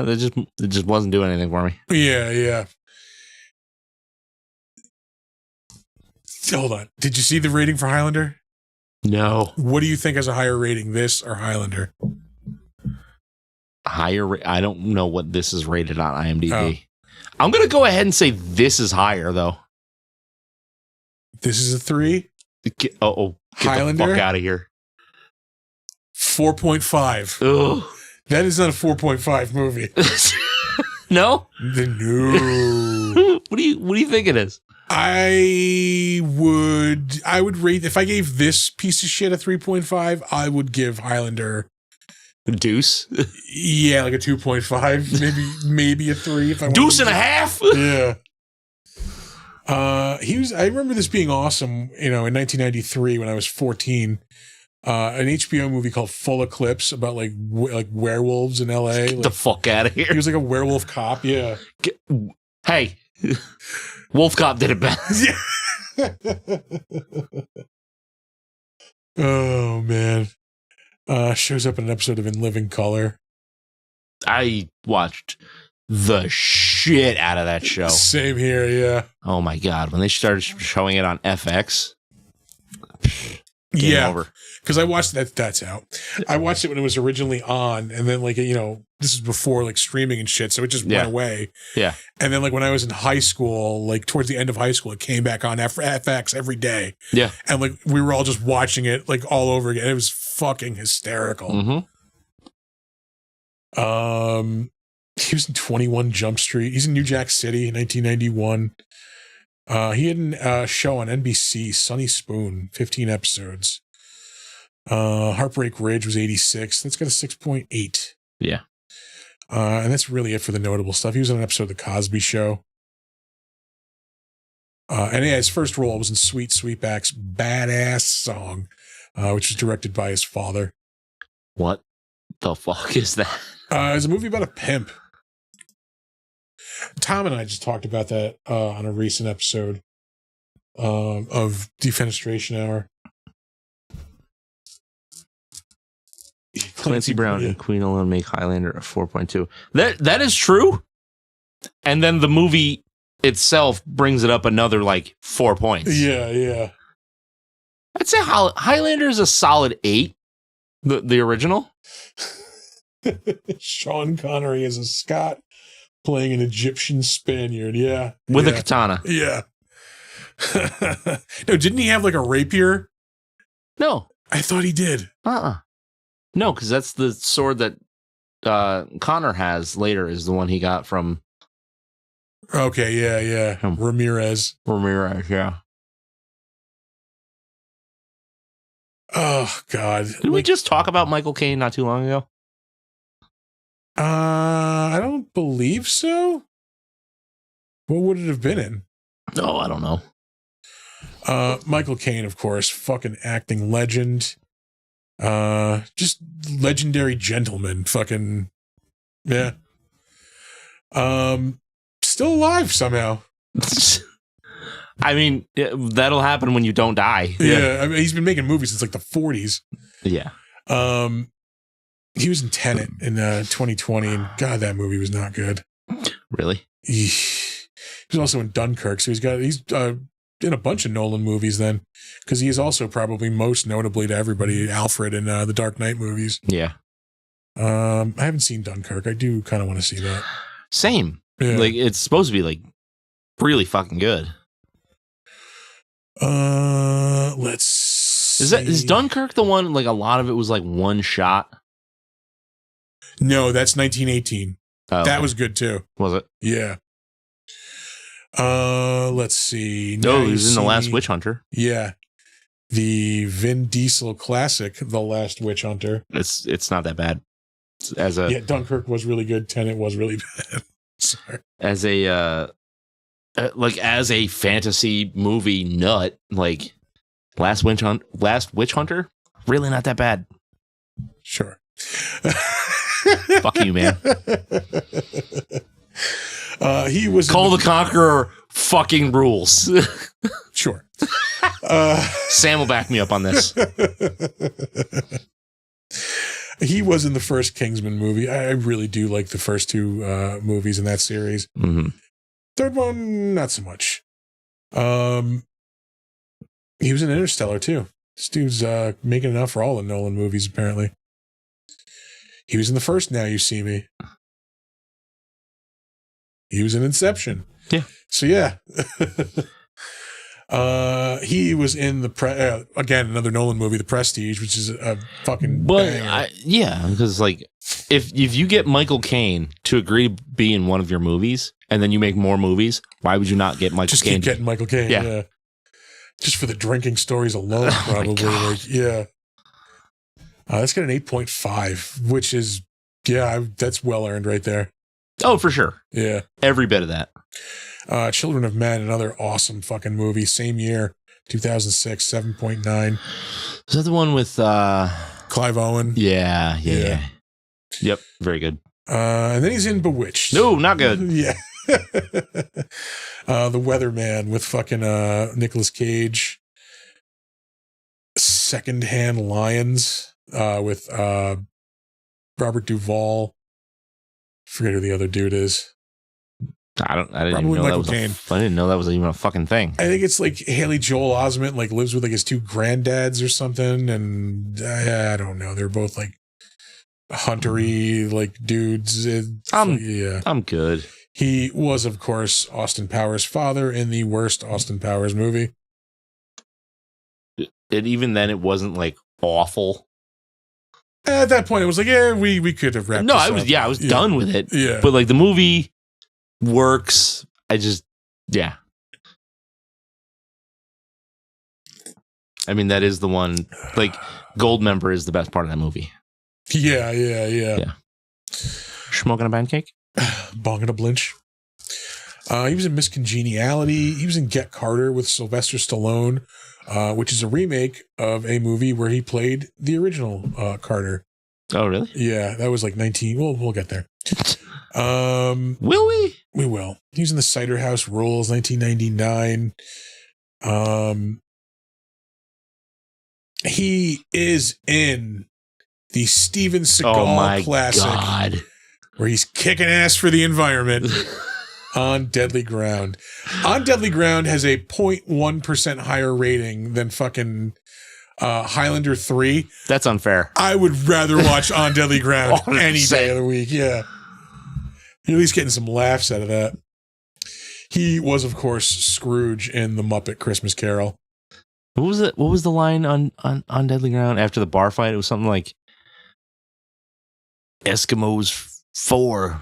It just wasn't doing anything for me. Yeah. Hold on. Did you see the rating for Highlander? No. What do you think has a higher rating, this or Highlander? I don't know what this is rated on IMDb. I'm going to go ahead and say this is higher, though. This is a 3. Get Highlander? the fuck out of here. 4.5. Ugh. That is not a 4.5 movie. No? No. What do you think it is? I would rate, if I gave this piece of shit a 3.5, I would give Highlander Deuce? Yeah, like a 2.5, maybe a 3 if I Deuce and a half? Yeah. I remember this being awesome, in 1993 when I was 14. An HBO movie called Full Eclipse about like werewolves in LA. Get the fuck out of here. He was like a werewolf cop, yeah. Hey, Wolf Cop did it best. Yeah. Oh man. Shows up in an episode of In Living Color. I watched the shit out of that show. Same here, yeah. Oh my god, when they started showing it on FX, game over. Because I watched that's out. I watched it when it was originally on, and then this is before like streaming and shit, so it just went away. Yeah. And then like when I was in high school, like towards the end of high school, it came back on FX every day. Yeah. And like we were all just watching it like all over again. It was fucking hysterical. Mm-hmm. He was in 21 Jump Street. He's in New Jack City in 1991. He had a show on NBC, Sunny Spoon, 15 episodes. Heartbreak Ridge was 86. That's got a 6.8. Yeah. And that's really it for the notable stuff. He was on an episode of The Cosby Show. And yeah, his first role was in Sweet Sweetback's Badass Song, which was directed by his father. What the fuck is that? It's a movie about a pimp. Tom and I just talked about that on a recent episode of Defenestration Hour. Clancy Brown and Queen Alone make Highlander a 4.2. That is true. And then the movie itself brings it up another like 4 points. Yeah. I'd say Highlander is a solid 8. The original. Sean Connery is a Scot playing an Egyptian Spaniard. Yeah. With a katana. Yeah. No, didn't he have like a rapier? No. I thought he did. No, because that's the sword that Connor has later is the one he got from. Okay, yeah. Ramirez, yeah. Oh, God. Did we just talk about Michael Caine not too long ago? I don't believe so. What would it have been in? No, I don't know. Michael Caine, of course, fucking acting legend. Just legendary gentleman. Fucking, yeah. Still alive somehow. I mean, that'll happen when you don't die. Yeah. I mean, he's been making movies since like the 40s. Yeah. He was in Tenet in 2020, and God, that movie was not good. Really? He was also in Dunkirk, so he's in a bunch of Nolan movies then, because he is also probably most notably to everybody Alfred in the Dark Knight movies. Yeah. I haven't seen Dunkirk. I do kind of want to see that. Same. Yeah. Like it's supposed to be like really fucking good. Let's see. Is Dunkirk the one like a lot of it was like one shot? No, that's 1918. Oh, that was good too. Was it? Yeah. Let's see. No, he was in The Last Witch Hunter. Yeah. The Vin Diesel classic, The Last Witch Hunter. It's not that bad. Yeah, Dunkirk was really good. Tenet was really bad. Sorry. As a fantasy movie nut, like Last Witch Hunter, really not that bad. Sure. Fuck you, man. He was Call the Conqueror fucking rules. Sure. Sam will back me up on this. He was in the first Kingsman movie. I really do like the first two movies in that series. Mm-hmm. Third one, not so much. He was in Interstellar too. This dude's making enough for all the Nolan movies, apparently. He was in the first Now You See Me. He was in Inception. Yeah. So, yeah. He was in again, another Nolan movie, The Prestige, which is a fucking banger. Yeah, because like if you get Michael Caine to agree to be in one of your movies and then you make more movies, why would you not get Michael Caine? Just keep getting Michael Caine, yeah. Just for the drinking stories alone, probably. Yeah. That's got an 8.5, which is, that's well earned right there. Oh, for sure. Yeah. Every bit of that. Children of Men, another awesome fucking movie. Same year, 2006, 7.9. Is that the one with Clive Owen? Yeah. Yep, very good. And then he's in Bewitched. No, not good. Yeah. The Weatherman with fucking Nicolas Cage. Secondhand Lions with Robert Duvall. Forget who the other dude is. I didn't even know that was I didn't know that was even a fucking thing. I think it's like Haley Joel Osment like lives with like his two granddads or something, and I don't know. They're both like huntery like dudes. I'm good. He was, of course, Austin Powers' father in the worst Austin Powers movie. And even then, it wasn't like awful. At that point, it was like, we could have wrapped. No, I was done with it. Yeah, but like the movie works. I mean, that is the one. Like, Goldmember is the best part of that movie. Yeah. Smoking a pancake, bonging a blinch. He was in Miss Congeniality. He was in Get Carter with Sylvester Stallone, which is a remake of a movie where he played the original Carter. Oh, really? Yeah, that was like 19. We'll get there. Will we? We will. He was in the Cider House Rules, 1999. He is in the Steven Seagal classic, God, where he's kicking ass for the environment. On Deadly Ground. On Deadly Ground has a 0.1% higher rating than fucking Highlander 3. That's unfair. I would rather watch On Deadly Ground any day of the week. Yeah. You're at least getting some laughs out of that. He was, of course, Scrooge in The Muppet Christmas Carol. What was it? What was the line on Deadly Ground after the bar fight? It was something like Eskimos 4,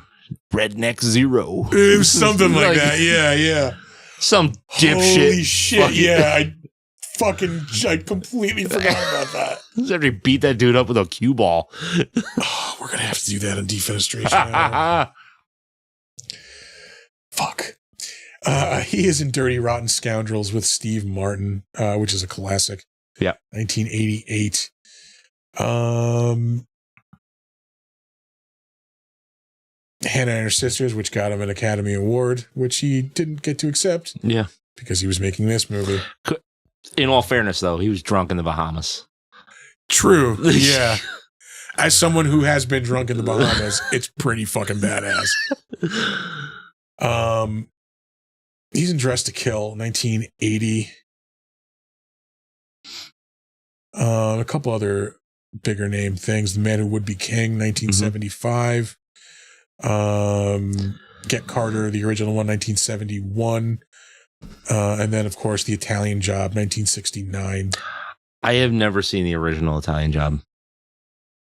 Redneck 0. It was something like that. Yeah. Some dipshit. Holy shit. Yeah. I completely forgot about that. After he beat that dude up with a cue ball. Oh, we're going to have to do that in defenestration. Fuck. He is in Dirty Rotten Scoundrels with Steve Martin, which is a classic. Yeah. 1988. Hannah and Her Sisters, which got him an Academy Award, which he didn't get to accept. Yeah. Because he was making this movie. In all fairness, though, he was drunk in the Bahamas. True. Yeah. As someone who has been drunk in the Bahamas, it's pretty fucking badass. He's in Dress to Kill, 1980. A couple other bigger name things. The Man Who Would Be King, 1975. Get Carter, the original one, 1971. And then, of course, The Italian Job, 1969. I have never seen the original Italian Job.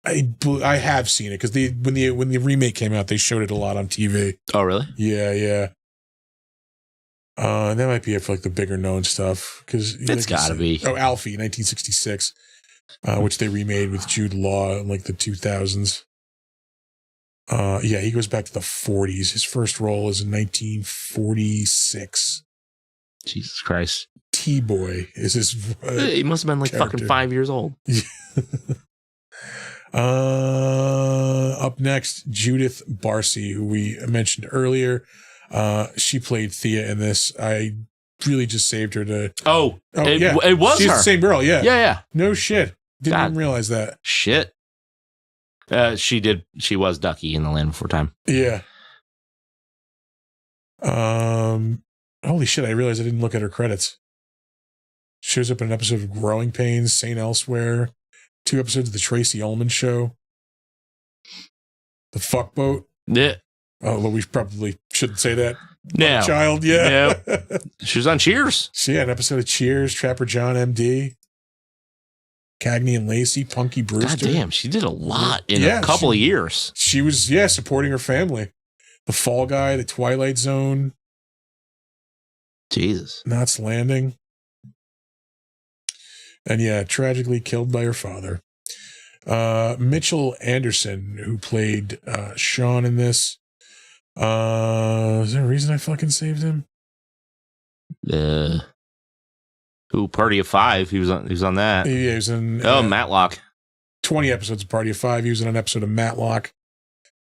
I have seen it because when the remake came out, they showed it a lot on TV. Oh, really? Yeah. That might be it for like the bigger known stuff because it's got to be. Oh, Alfie, 1966, which they remade with Jude Law in like the 2000s. Yeah, he goes back to the 40s. His first role is in 1946. Jesus Christ. T-Boy is his. He must have been like character. fucking 5 years old. Up next, Judith Barcy, who we mentioned earlier. She played Thea in this. I really just saved her to. Oh yeah, it was She's her. the same girl. Yeah. Yeah. No shit. Didn't even realize that. Shit. She did. She was Ducky in The Land Before Time. Yeah. Holy shit! I realized I didn't look at her credits. Shows up in an episode of Growing Pains, St. Elsewhere, 2 episodes of The Tracy Ullman Show, The Fuck Boat. Yeah. Oh, well, we probably shouldn't say that. No. Child, yeah. She was on Cheers. So, yeah, an episode of Cheers, Trapper John, MD, Cagney and Lacey, Punky Brewster. God damn, she did a lot in a couple of years. She was, supporting her family. The Fall Guy, The Twilight Zone. Jesus. Knots Landing. And, tragically killed by her father. Mitchell Anderson, who played Sean in this. Is there a reason I fucking saved him? Who? Party of Five. He was on that. Yeah, he was in. Matlock. 20 episodes of Party of Five. He was in an episode of Matlock.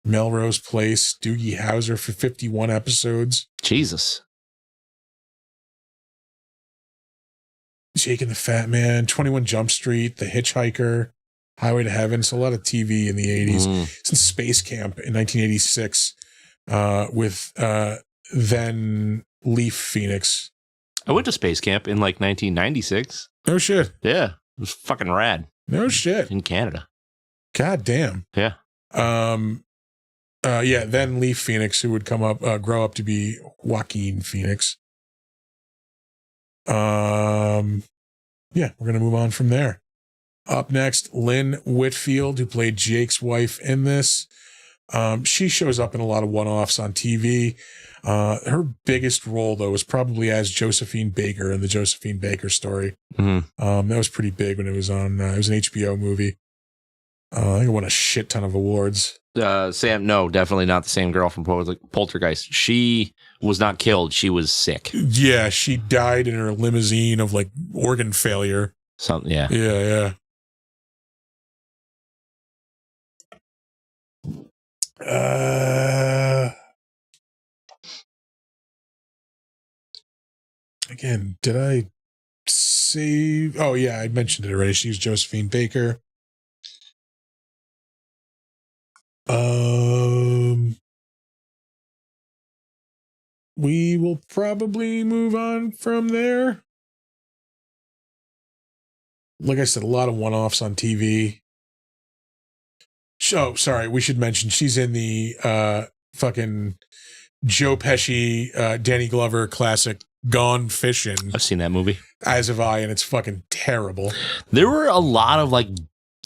Melrose Place. Doogie Howser for 51 episodes. Jesus. Jake and the Fat Man. 21 Jump Street. The Hitchhiker. Highway to Heaven. So a lot of TV in the 80s. It's in Space Camp in 1986 with then Leaf Phoenix. I went to Space Camp in like 1996. No shit. Yeah. It was fucking rad. No shit. In Canada. God damn. Yeah. Then Leaf Phoenix, who would grow up to be Joaquin Phoenix. We're going to move on from there. Up next, Lynn Whitfield, who played Jake's wife in this. She shows up in a lot of one-offs on TV. Her biggest role, though, was probably as Josephine Baker in the Josephine Baker Story. Mm-hmm. That was pretty big when it was on. It was an HBO movie. I think it won a shit ton of awards. Sam, no, definitely not the same girl from Poltergeist. She was not killed. She was sick. Yeah, she died in her limousine of like organ failure. Something, yeah. Yeah. Again, did I save? Oh, yeah, I mentioned it already. She's Josephine Baker. We will probably move on from there. Like I said, a lot of one-offs on TV. Oh, sorry, we should mention she's in the fucking Joe Pesci, Danny Glover classic Gone Fishing. I've seen that movie. As have I, and it's fucking terrible. There were a lot of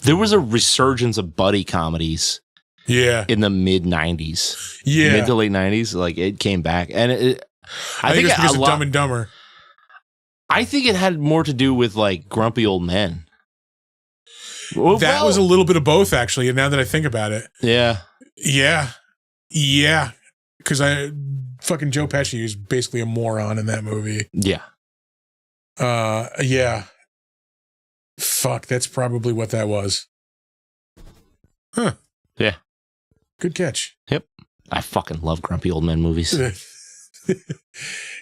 there was a resurgence of buddy comedies. Yeah. In the mid 90s. Yeah. Mid to late 90s. Like it came back. And I think it's because of Dumb and Dumber. I think it had more to do with like grumpy old men. That was a little bit of both, actually. And now that I think about it. Yeah. Yeah. Because fucking Joe Pesci is basically a moron in that movie. Yeah. Yeah. Fuck, that's probably what that was. Huh. Yeah. Good catch. Yep. I fucking love grumpy old men movies.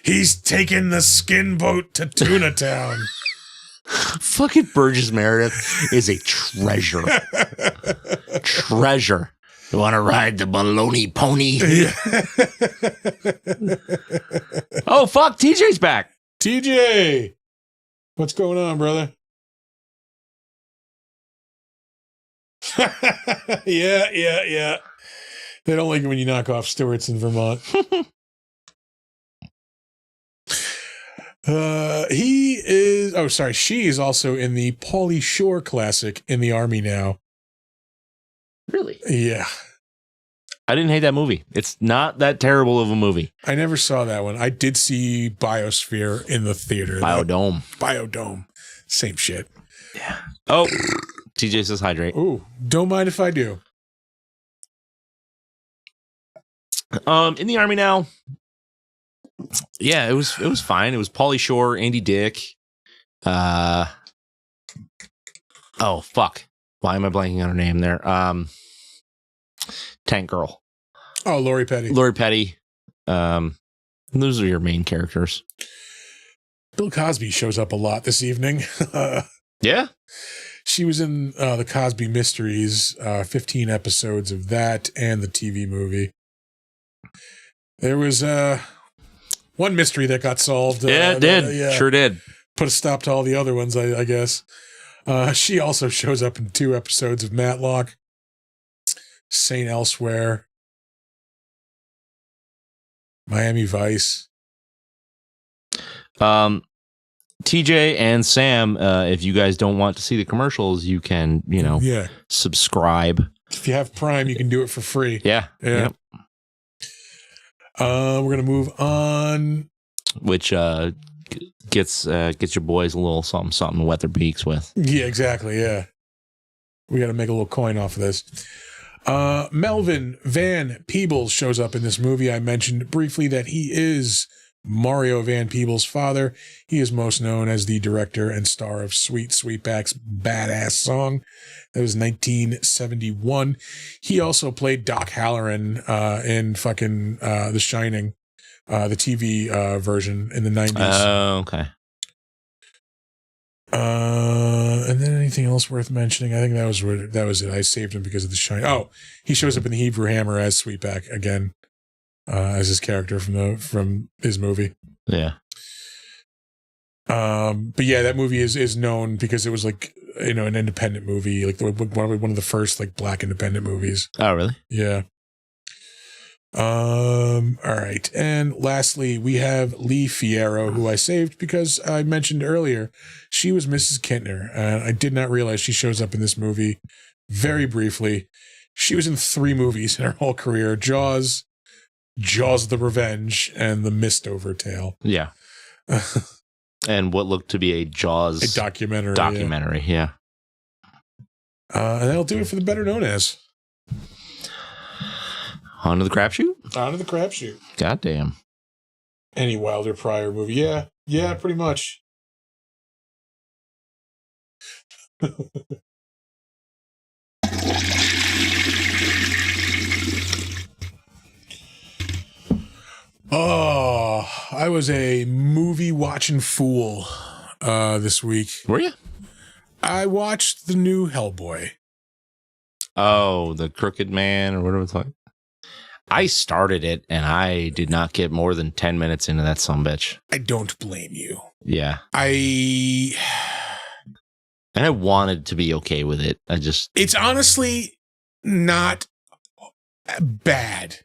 He's taking the skin boat to Tuna Town. Fucking Burgess Meredith is a treasure. Treasure. You want to ride the baloney pony? Yeah. Oh, fuck. TJ's back. TJ. What's going on, brother? Yeah. They don't like it when you knock off Stewart's in Vermont. She is also in the Pauly Shore classic In the Army Now. Really? Yeah. I didn't hate that movie. It's not that terrible of a movie. I never saw that one. I did see Biosphere in the theater. Biodome. Same shit. Yeah. Oh, TJ says hydrate. Ooh, don't mind if I do. In the Army Now. Yeah, it was fine. It was Pauly Shore, Andy Dick. Oh fuck. Why am I blanking on her name there? Tank Girl. Oh, Lori Petty. Those are your main characters. Bill Cosby shows up a lot this evening. Yeah. She was in the Cosby Mysteries, 15 episodes of that and the TV movie. There was one mystery that got solved. Yeah, it did. Sure did. put a stop to all the other ones, I guess. She also shows up in 2 episodes of Matlock, Saint Elsewhere, Miami Vice. TJ and Sam, if you guys don't want to see the commercials, you can, subscribe. If you have Prime, you can do it for free. Yeah. Yep. We're going to move on. Which gets your boys a little something to wet their beaks with. Yeah, exactly. Yeah. We got to make a little coin off of this. Melvin Van Peebles shows up in this movie. I mentioned briefly that he is Mario Van Peebles' father. He is most known as the director and star of Sweet Sweetback's Badass Song. That was 1971. He also played Doc Halloran in fucking The Shining, the TV version in the 90s. Oh, okay. And then anything else worth mentioning? I think that was it. I saved him because of The Shining. Oh, he shows up in the Hebrew Hammer as Sweetback again. As his character from his movie. Yeah. But yeah, that movie is known because it was like, an independent movie, like one of the first like black independent movies. Oh, really? Yeah. All right. And lastly, we have Lee Fierro, who I saved because I mentioned earlier, she was Mrs. Kintner. And I did not realize she shows up in this movie very briefly. She was in 3 movies in her whole career: Jaws, the Revenge, and The Mistover Tale. Yeah. And what looked to be a Jaws documentary. Yeah. And that'll do it for the Better Known As. On to the crapshoot? On to the crapshoot. Goddamn. Any Wilder Pryor movie. Yeah. Yeah, pretty much. Oh, I was a movie watching fool this week. Were you? I watched the new Hellboy. Oh, the Crooked Man or whatever it's like. I started it and I did not get more than 10 minutes into that sumbitch. I don't blame you. Yeah. And I wanted to be okay with it. It's honestly not bad.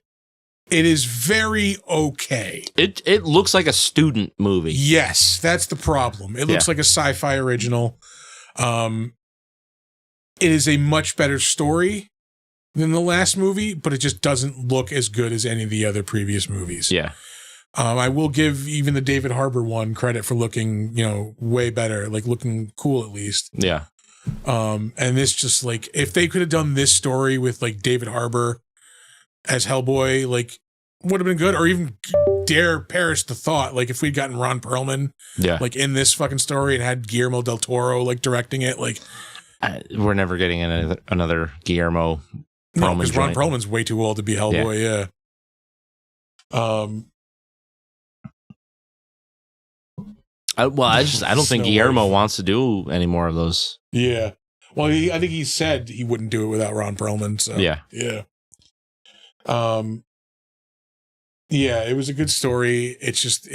It is very okay. It looks like a student movie. Yes, that's the problem. It looks like a sci-fi original. It is a much better story than the last movie, but it just doesn't look as good as any of the other previous movies. Yeah. I will give even the David Harbour one credit for looking, way better, like looking cool at least. Yeah. And this just like, if they could have done this story with like David Harbour as Hellboy, like, would have been good. Or even dare perish the thought, like if we'd gotten Ron Perlman, like in this fucking story and had Guillermo del Toro like directing it, like we're never getting another Guillermo Perlman. No, because Ron Perlman's way too old to be Hellboy. Yeah. I don't think Guillermo wants to do any more of those. Yeah. Well, I think he said he wouldn't do it without Ron Perlman. So yeah. Yeah, it was a good story. It's just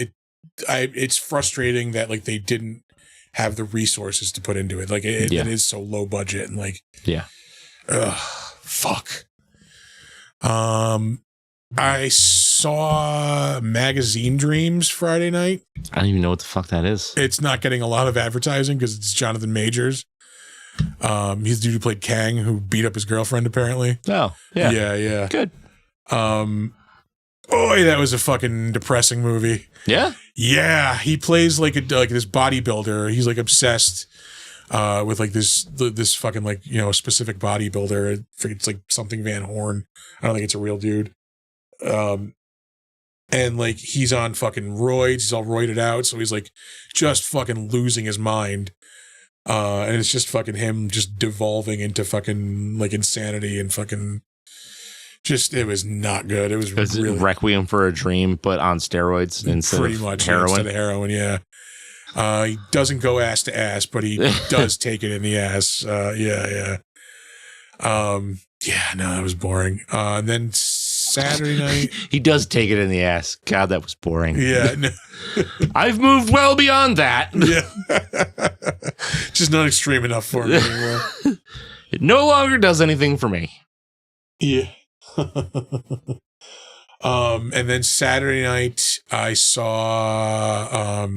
it's frustrating that like they didn't have the resources to put into it. Like it is so low budget and like fuck. I saw Magazine Dreams Friday night. I don't even know what the fuck that is. It's not getting a lot of advertising because it's Jonathan Majors. He's the dude who played Kang, who beat up his girlfriend apparently. Oh, yeah. Yeah. Good. That was a fucking depressing movie. Yeah? Yeah, he plays like this bodybuilder. He's like obsessed with like this fucking like, specific bodybuilder. It's like something Van Horn. I don't think it's a real dude. And like he's on fucking roids. He's all roided out, so he's like just fucking losing his mind. And it's just fucking him just devolving into fucking like insanity and fucking just, it was not good. It was really Requiem for a Dream, but on steroids instead of heroin. Instead of heroin, yeah. He doesn't go ass to ass, but he does take it in the ass. Yeah, that was boring. And then Saturday night. He does take it in the ass. God, that was boring. Yeah. No. I've moved well beyond that. Yeah. Just not extreme enough for me anymore. It no longer does anything for me. Yeah. And then Saturday night I saw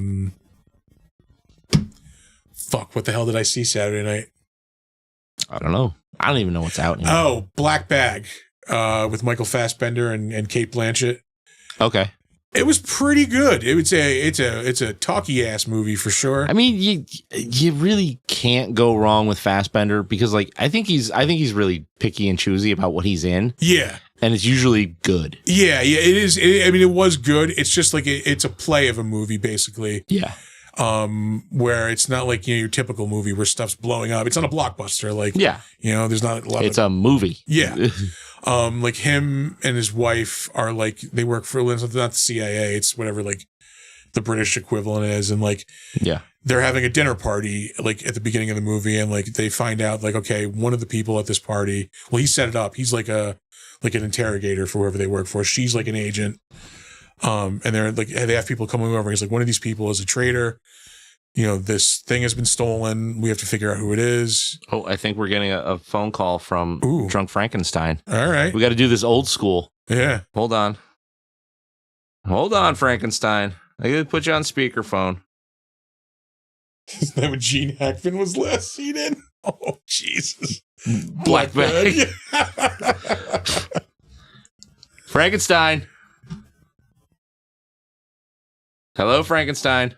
fuck, what the hell did I see Saturday night? I don't know. I don't even know what's out anymore. Oh, Black Bag with Michael Fassbender and Cate Blanchett. Okay. It was pretty good. It's a talky ass movie for sure. I mean, you really can't go wrong with Fassbender because, like, I think he's really picky and choosy about what he's in. Yeah, and it's usually good. Yeah, it is. I mean, it was good. It's just like it's a play of a movie, basically. Yeah. Where it's not like your typical movie where stuff's blowing up. It's not a blockbuster. Like, yeah, there's not a lot. It's a movie. Yeah. Like him and his wife are like, they work for, not the CIA, it's whatever, like the British equivalent is. And like, yeah, they're having a dinner party, like at the beginning of the movie. And like, they find out like, okay, one of the people at this party, well, he set it up. He's like an interrogator for whoever they work for. She's like an agent. And they're like, they have people coming over. He's like, one of these people is a traitor. This thing has been stolen. We have to figure out who it is. Oh, I think we're getting a phone call from Drunk Frankenstein. All right. We got to do this old school. Yeah. Hold on, Frankenstein. I got to put you on speakerphone. Isn't that what Gene Hackman was last seen in? Oh, Jesus. Black Bag. Frankenstein. Hello, Frankenstein.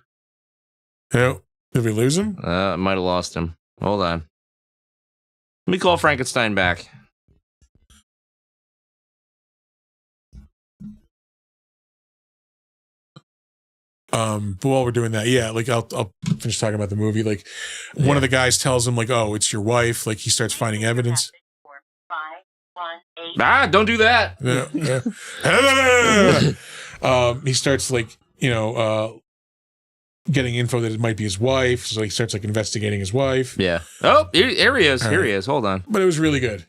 Oh, did we lose him? I might have lost him. Hold on. Let me call Frankenstein back. But while we're doing that, yeah, like I'll finish talking about the movie. Like one of the guys tells him like, "Oh, it's your wife." Like he starts finding evidence. Don't do that. Yeah. He starts like, getting info that it might be his wife. So he starts like investigating his wife. Yeah. Oh, here he is. All here right. he is. Hold on. But it was really good.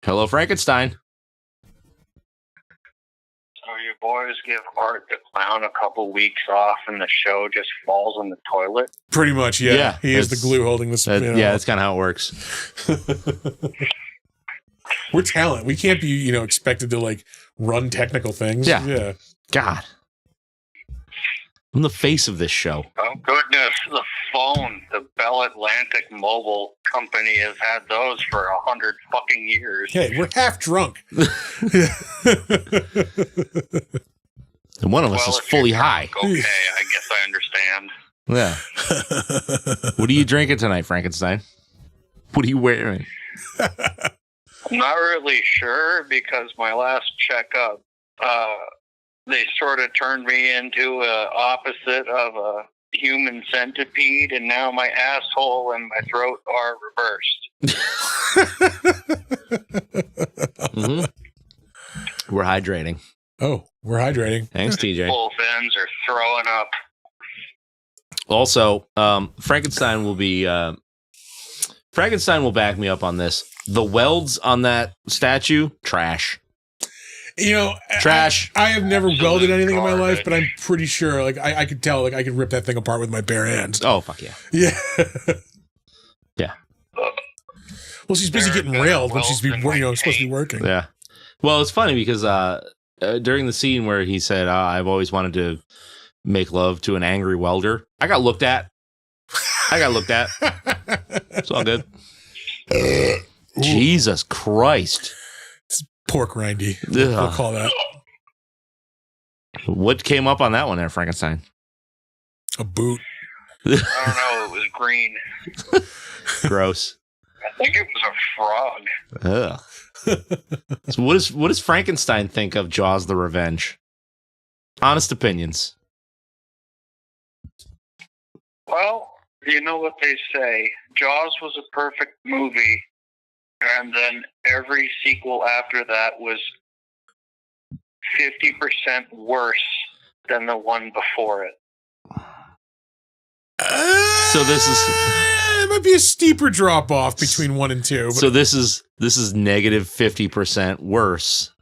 Hello, Frankenstein. So you boys give Art the Clown a couple weeks off and the show just falls in the toilet? Pretty much, yeah. Yeah, He is the glue holding this. Yeah, that's kind of how it works. We're talent. We can't be, expected to like run technical things. Yeah. God. I'm the face of this show. Oh, goodness. The phone, the Bell Atlantic Mobile Company has had those for 100 fucking years. Hey, we're half drunk. And one of us is fully high. Okay, I guess I understand. Yeah. What are you drinking tonight, Frankenstein? What are you wearing? I'm not really sure because my last checkup, they sort of turned me into a opposite of a human centipede, and now my asshole and my throat are reversed. Mm-hmm. We're hydrating. Oh, we're hydrating. Thanks, TJ. Both ends are throwing up. Also, Frankenstein will back me up on this. The welds on that statue, trash. Trash. I have never welded anything in my life, but I'm pretty sure, like, I could tell, like, I could rip that thing apart with my bare hands. Oh, fuck yeah. Yeah. Yeah. Well, she's busy getting railed when she's supposed to be working. Yeah. Well, it's funny because during the scene where he said, I've always wanted to make love to an angry welder, I got looked at. It's all good. Jesus Christ. Pork rindy. We'll call that. What came up on that one there, Frankenstein? A boot. I don't know. It was green. Gross. I think it was a frog. Ugh. So what does Frankenstein think of Jaws the Revenge? Honest opinions. Well, you know what they say. Jaws was a perfect movie, and then every sequel after that was 50% worse than the one before it. So this is it might be a steeper drop off between 1 and 2. But so this is negative 50% worse,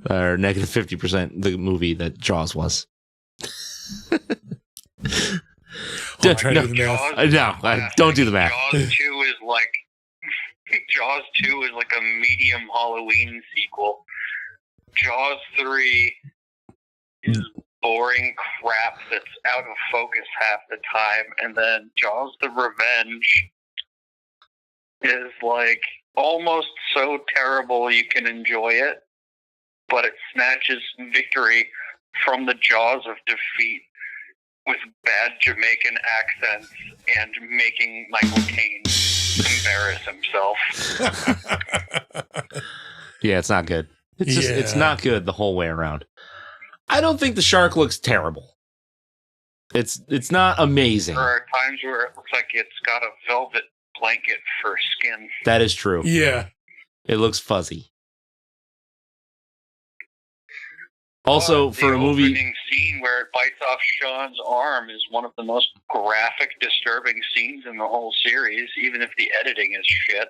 or negative 50% the movie that Jaws was. I'll try to do the math. No, don't do the math. Jaws 2 is like a medium Halloween sequel. Jaws 3 is boring crap that's out of focus half the time, and then Jaws the Revenge is like almost so terrible you can enjoy it, but it snatches victory from the jaws of defeat with bad Jamaican accents and making Michael Caine embarrass himself. Yeah, it's not good. It's not good the whole way around. I don't think the shark looks terrible. It's not amazing. There are times where it looks like it's got a velvet blanket for skin. That is true. Yeah. It looks fuzzy. Also, for a movie, the opening scene where it bites off Sean's arm is one of the most graphic, disturbing scenes in the whole series, even if the editing is shit.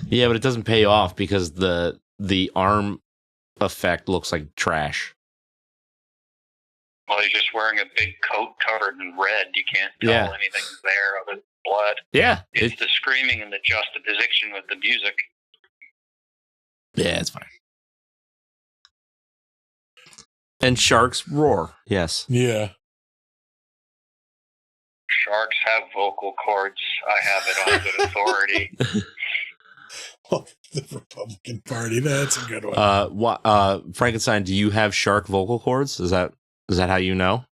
Yeah, but it doesn't pay off because the arm effect looks like trash. Well, he's just wearing a big coat covered in red. You can't tell anything's there other than blood. Yeah. It's the screaming and the juxtaposition with the music. Yeah, it's fine. And sharks roar. Yes. Yeah. Sharks have vocal cords. I have it on good authority. The Republican Party. That's a good one. Frankenstein, do you have shark vocal cords? Is that how you know?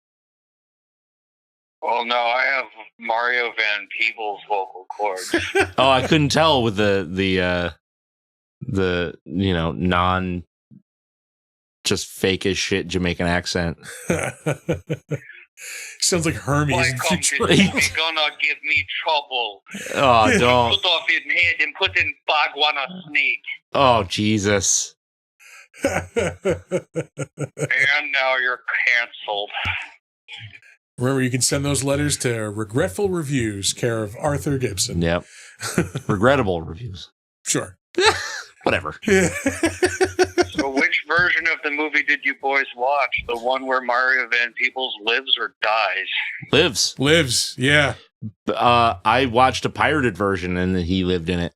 Well, no, I have Mario Van Peebles vocal cords. Oh, I couldn't tell with the non just fake as shit Jamaican accent. Sounds like Hermes. Why come this movie gonna give me trouble? Oh, don't. Put off his head and put in bag one a snake. Oh, Jesus. And now you're canceled. Remember, you can send those letters to Regretful Reviews, care of Arthur Gibson. Yep. Regrettable reviews. Sure. Whatever. So which version of the movie did you boys watch? The one where Mario Van Peebles lives or dies? Lives, yeah. I watched a pirated version and he lived in it.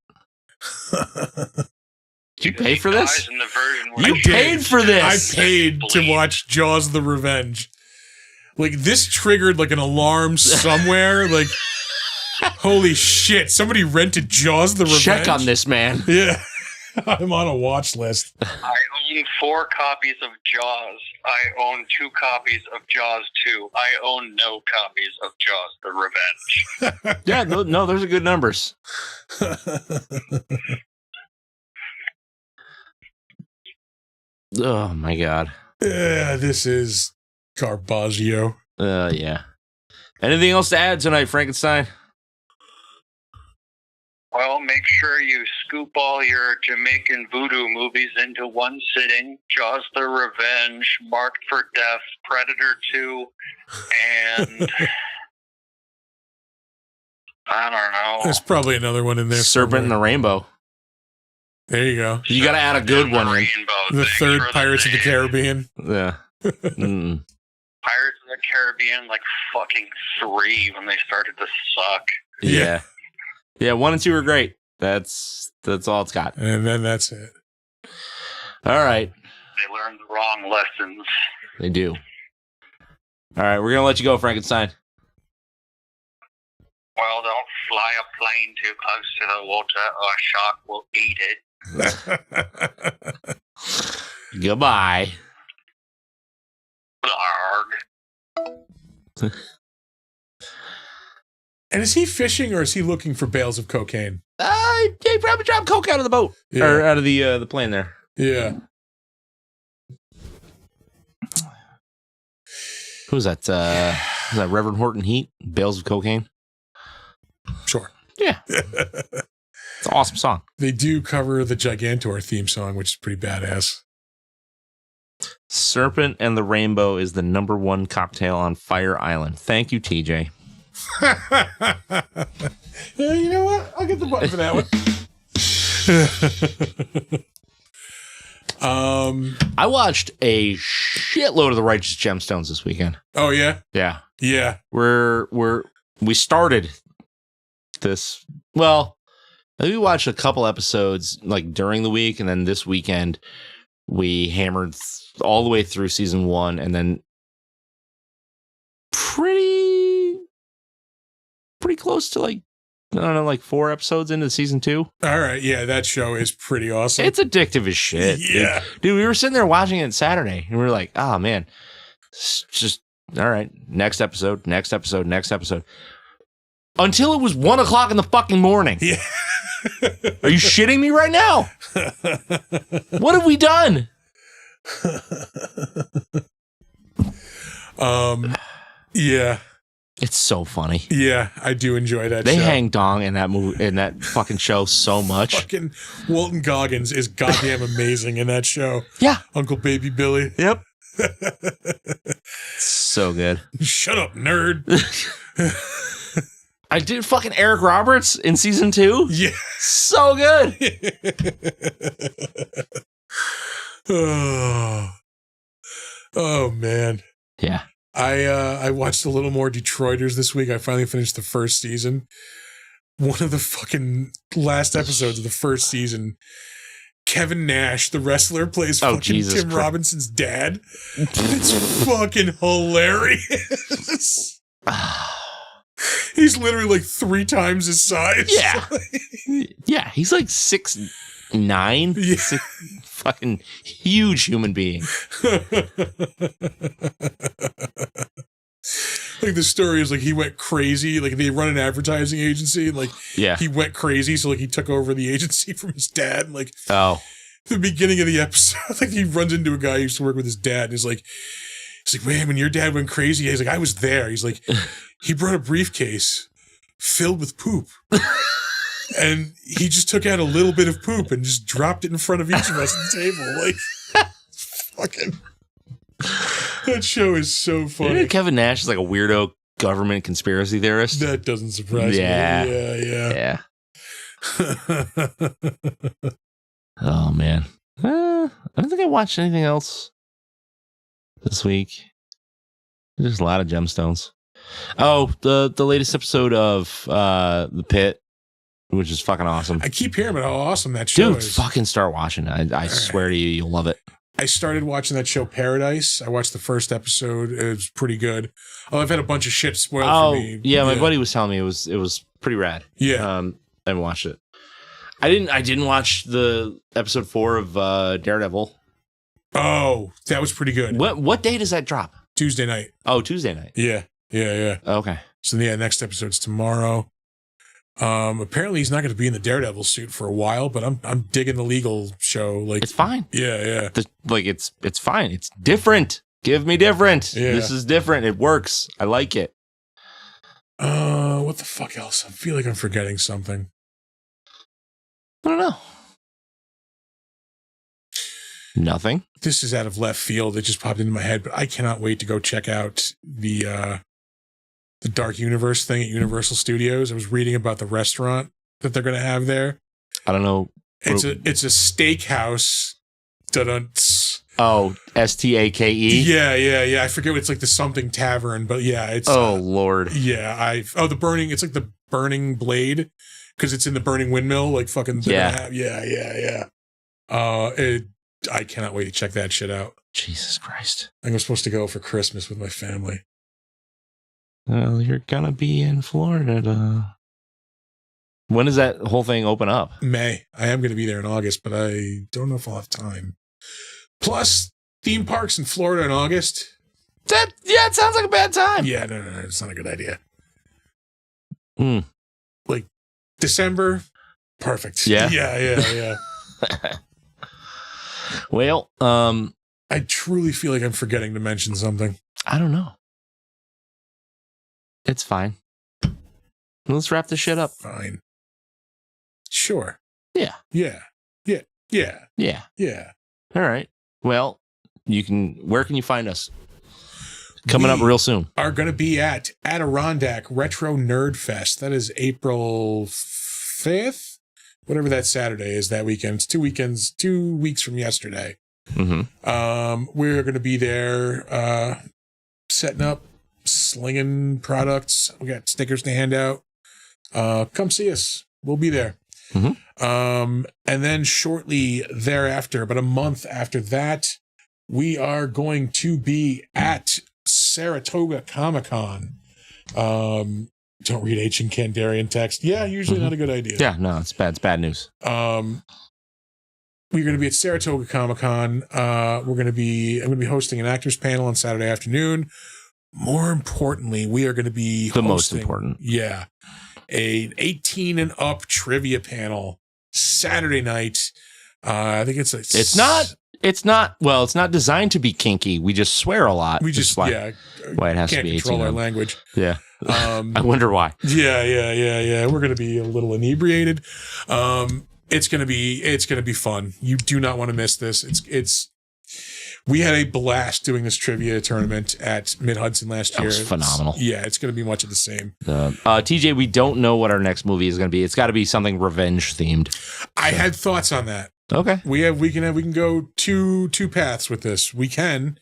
Did you pay for this? In the version where You paid for this. I paid to watch Jaws the Revenge. Like, this triggered like an alarm somewhere. Like, holy shit, somebody rented Jaws the Revenge. Check on this, man. Yeah. I'm on a watch list. I own 4 copies of Jaws. I own 2 copies of Jaws 2. I own no copies of Jaws the Revenge. Yeah, no, those are good numbers. Oh, my God. Yeah, this is Garbaggio. Yeah. Anything else to add tonight, Frankenstein? Well, make sure you scoop all your Jamaican voodoo movies into one sitting. Jaws the Revenge, Marked for Death, Predator 2, and I don't know. There's probably another one in there. Serpent and the Rainbow. There you go. You got to add a good one in. The third Pirates of the Caribbean. Yeah. Pirates of the Caribbean, like fucking 3 when they started to suck. Yeah. Yeah, 1 and 2 are great. That's all it's got. And then that's it. All right. They learned the wrong lessons. They do. All right, we're going to let you go, Frankenstein. Well, don't fly a plane too close to the water or a shark will eat it. Goodbye. Blarg. And is he fishing or is he looking for bales of cocaine? He probably dropped coke out of the boat. Yeah. Or out of the plane there. Yeah. Who's that? Is that Reverend Horton Heat? Bales of cocaine? Sure. Yeah. It's an awesome song. They do cover the Gigantor theme song, which is pretty badass. Serpent and the Rainbow is the #1 cocktail on Fire Island. Thank you, TJ. You know what? I'll get the button for that one. I watched a shitload of The Righteous Gemstones this weekend. Oh yeah, Yeah. yeah. We started this. Well, we watched a couple episodes like during the week, and then this weekend we hammered all the way through season 1, and then pretty close to like, I don't know, like 4 episodes into season 2. All right, yeah, that show is pretty awesome. It's addictive as shit. Yeah. Dude, we were sitting there watching it Saturday, and we were like, oh man, it's just, all right, next episode. Until it was 1 o'clock in the fucking morning. Yeah. Are you shitting me right now? What have we done? Yeah. It's so funny. Yeah, I do enjoy that They show. hang dong in that movie, in that fucking show so much. Fucking Walton Goggins is goddamn amazing in that show. Yeah. Uncle Baby Billy. Yep. So good. Shut up, nerd. I did fucking Eric Roberts in season 2. Yeah. So good. Oh man. Yeah. I watched a little more Detroiters this week. I finally finished the first season. One of the fucking last episodes of the first season, Kevin Nash, the wrestler, plays fucking Jesus Tim Christ. Robinson's dad. It's fucking hilarious. He's literally like 3 times his size. Yeah. Yeah, he's like 6'9". Yeah. Fucking huge human being. Like the story is like he went crazy. Like they run an advertising agency, and like Yeah. he went crazy, so like he took over the agency from his dad. And, like Oh. the beginning of the episode, like he runs into a guy who used to work with his dad, and he's like, man, when your dad went crazy, he's like, I was there. He's like, he brought a briefcase filled with poop. And he just took out a little bit of poop and just dropped it in front of each of us at the table. Like, fucking. That show is so funny. Kevin Nash is like a weirdo government conspiracy theorist. That doesn't surprise Yeah. me. Yeah. Oh, man. I don't think I watched anything else this week. There's a lot of gemstones. Oh, the latest episode of The Pit, which is fucking awesome. I keep hearing about how awesome that show Dude, is. fucking start watching it. I swear to you, you'll love it. I started watching that show Paradise. I watched the first episode. It was pretty good. Oh, I've had a bunch of shit spoiled for me. Yeah, my buddy was telling me it was pretty rad. Yeah. I haven't watched it. I didn't watch the episode 4 of Daredevil. Oh, that was pretty good. What day does that drop? Tuesday night. Oh, Tuesday night. Yeah. Okay. So yeah, next episode's tomorrow. Apparently he's not going to be in the Daredevil suit for a while, but I'm digging the legal show. Like It's fine. Yeah. It's fine. It's different. Give me different. Yeah. This is different. It works. I like it. What the fuck else? I feel like I'm forgetting something. I don't know. Nothing. This is out of left field. It just popped into my head, but I cannot wait to go check out the Dark Universe thing at Universal Studios. I was reading about the restaurant that they're going to have there. I don't know. It's a steakhouse. Dun-dun-ts. Oh, Stake. Yeah. I forget what it's like, the something tavern, but yeah, it's Lord. yeah. The burning. It's like the Burning Blade because it's in the burning windmill. Like fucking Yeah. Yeah. I cannot wait to check that shit out. Jesus Christ. I'm supposed to go for Christmas with my family. Well, you're gonna be in Florida. When does that whole thing open up? May. I am going to be there in August, but I don't know if I'll have time. Plus, theme parks in Florida in August. It sounds like a bad time. Yeah, no, it's not a good idea. Mm. Like December, perfect. Yeah. Yeah. Well, I truly feel like I'm forgetting to mention something. I don't know. It's fine. Let's wrap this shit up. Fine. Sure. Yeah. Yeah. Yeah. Yeah. All right. Well, where can you find us? Coming up real soon. Are going to be at Adirondack Retro Nerd Fest. That is April 5th, whatever that Saturday is that weekend. It's 2 weeks from yesterday. Mm-hmm. We're going to be there setting up, slinging products. We got stickers to hand out. Come see us. We'll be there. Mm-hmm. And then shortly thereafter, about a month after that, we are going to be at Saratoga Comic-Con. Don't read ancient Kandarian text. Yeah, usually not a good idea. Yeah, no, it's bad. It's bad news. We're going to be at Saratoga Comic-Con. I'm going to be hosting an actors panel on Saturday afternoon. More importantly, we are going to be the most important. Yeah. An 18 and up trivia panel Saturday night. I think it's not designed to be kinky. We just swear a lot. We just why it has to be 18. Control our language. Yeah. I wonder why. Yeah. We're going to be a little inebriated. It's going to be fun. You do not want to miss this. We had a blast doing this trivia tournament at Mid-Hudson last year. It was phenomenal. It's going to be much of the same. TJ, we don't know what our next movie is going to be. It's got to be something revenge themed. I had thoughts on that. Okay. We can go two paths with this. We can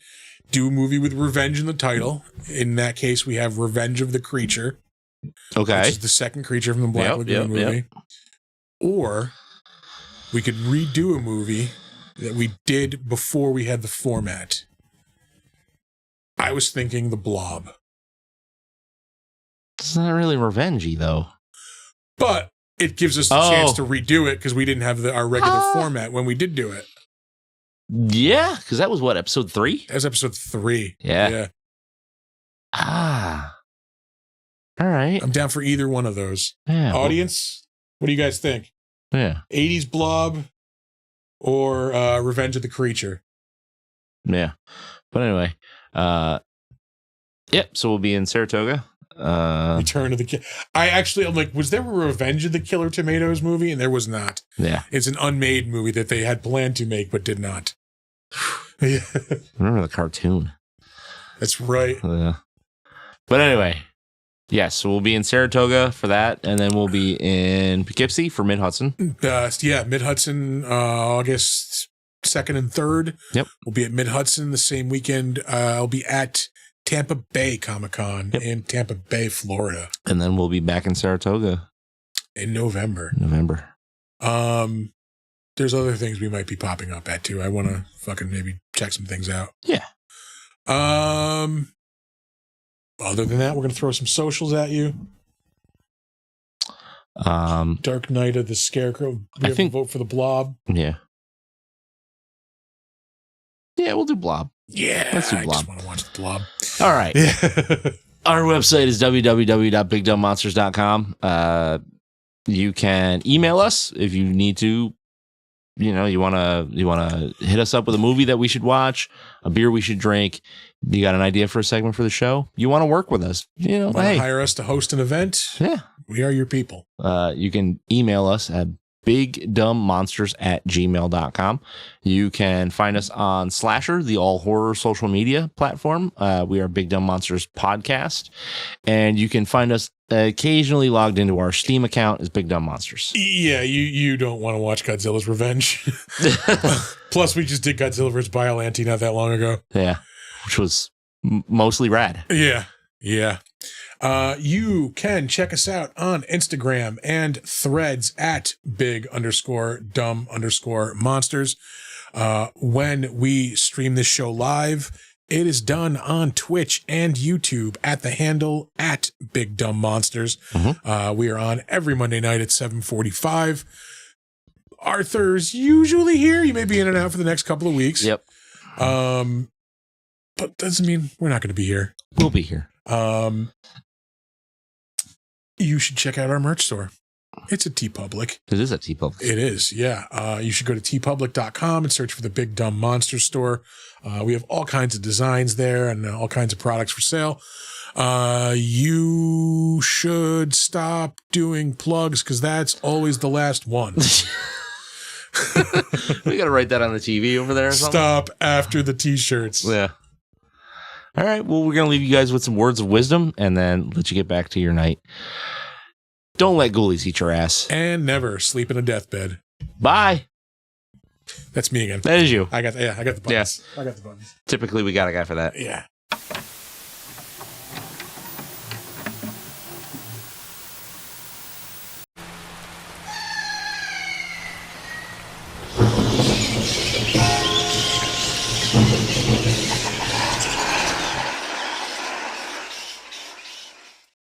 do a movie with revenge in the title. In that case, we have Revenge of the Creature. Okay. Which is the second creature from the Black Lagoon movie. Or we could redo a movie that we did before we had the format. I was thinking The Blob. It's not really revengey, though. But it gives us the chance to redo it because we didn't have our regular format when we did do it. Yeah, because that was what, episode 3? That was episode 3. Yeah. All right. I'm down for either one of those. Yeah, Audience, what do you guys think? Yeah. 80s Blob or Revenge of the Creature? Yeah. But anyway, so we'll be in Saratoga. Return of the Killer. I'm like, was there a Revenge of the Killer Tomatoes movie? And there was not. Yeah. It's an unmade movie that they had planned to make but did not. Yeah. Remember the cartoon? That's right. But anyway, yes, so we'll be in Saratoga for that, and then we'll be in Poughkeepsie for Mid-Hudson. Mid-Hudson, August 2nd and 3rd. Yep. We'll be at Mid-Hudson the same weekend. I'll be at Tampa Bay Comic-Con in Tampa Bay, Florida. And then we'll be back in Saratoga. In November. There's other things we might be popping up at, too. I want to fucking maybe check some things out. Yeah. Other than that, we're going to throw some socials at you. Dark Knight of the Scarecrow. We have to vote for the Blob. Yeah. Yeah, we'll do Blob. Yeah, let's do Blob. I just want to watch the Blob. All right. Our website is www.bigdumbmonsters.com. You can email us if you need to. You want to hit us up with a movie that we should watch, a beer we should drink. You got an idea for a segment for the show? You want to work with us? Hire us to host an event? Yeah, we are your people. You can email us at bigdumbmonsters@gmail.com. You can find us on Slasher, the all horror social media platform. We are Big Dumb Monsters Podcast, and you can find us occasionally logged into our Steam account as Big Dumb Monsters. Yeah, you don't want to watch Godzilla's Revenge. Plus, we just did Godzilla vs. Biollante not that long ago. Yeah, which was mostly rad. Yeah. You can check us out on Instagram and Threads at big_dumb_monsters. When we stream this show live, it is done on Twitch and YouTube at the handle at Big Dumb Monsters. Mm-hmm. We are on every Monday night at 7:45. Arthur's usually here. You may be in and out for the next couple of weeks. Yep. But doesn't mean we're not going to be here. We'll be here. You should check out our merch store. It's a TeePublic. It is a TeePublic. It is, yeah. You should go to teepublic.com and search for the Big Dumb Monster store. We have all kinds of designs there and all kinds of products for sale. You should stop doing plugs because that's always the last one. We got to write that on the TV over there or something. Stop after the t-shirts. Yeah. All right. Well, we're going to leave you guys with some words of wisdom and then let you get back to your night. Don't let ghoulies eat your ass. And never sleep in a deathbed. Bye. That's me again. That is you. I got the buttons. Yeah. I got the buttons. Typically, we got a guy for that. Yeah.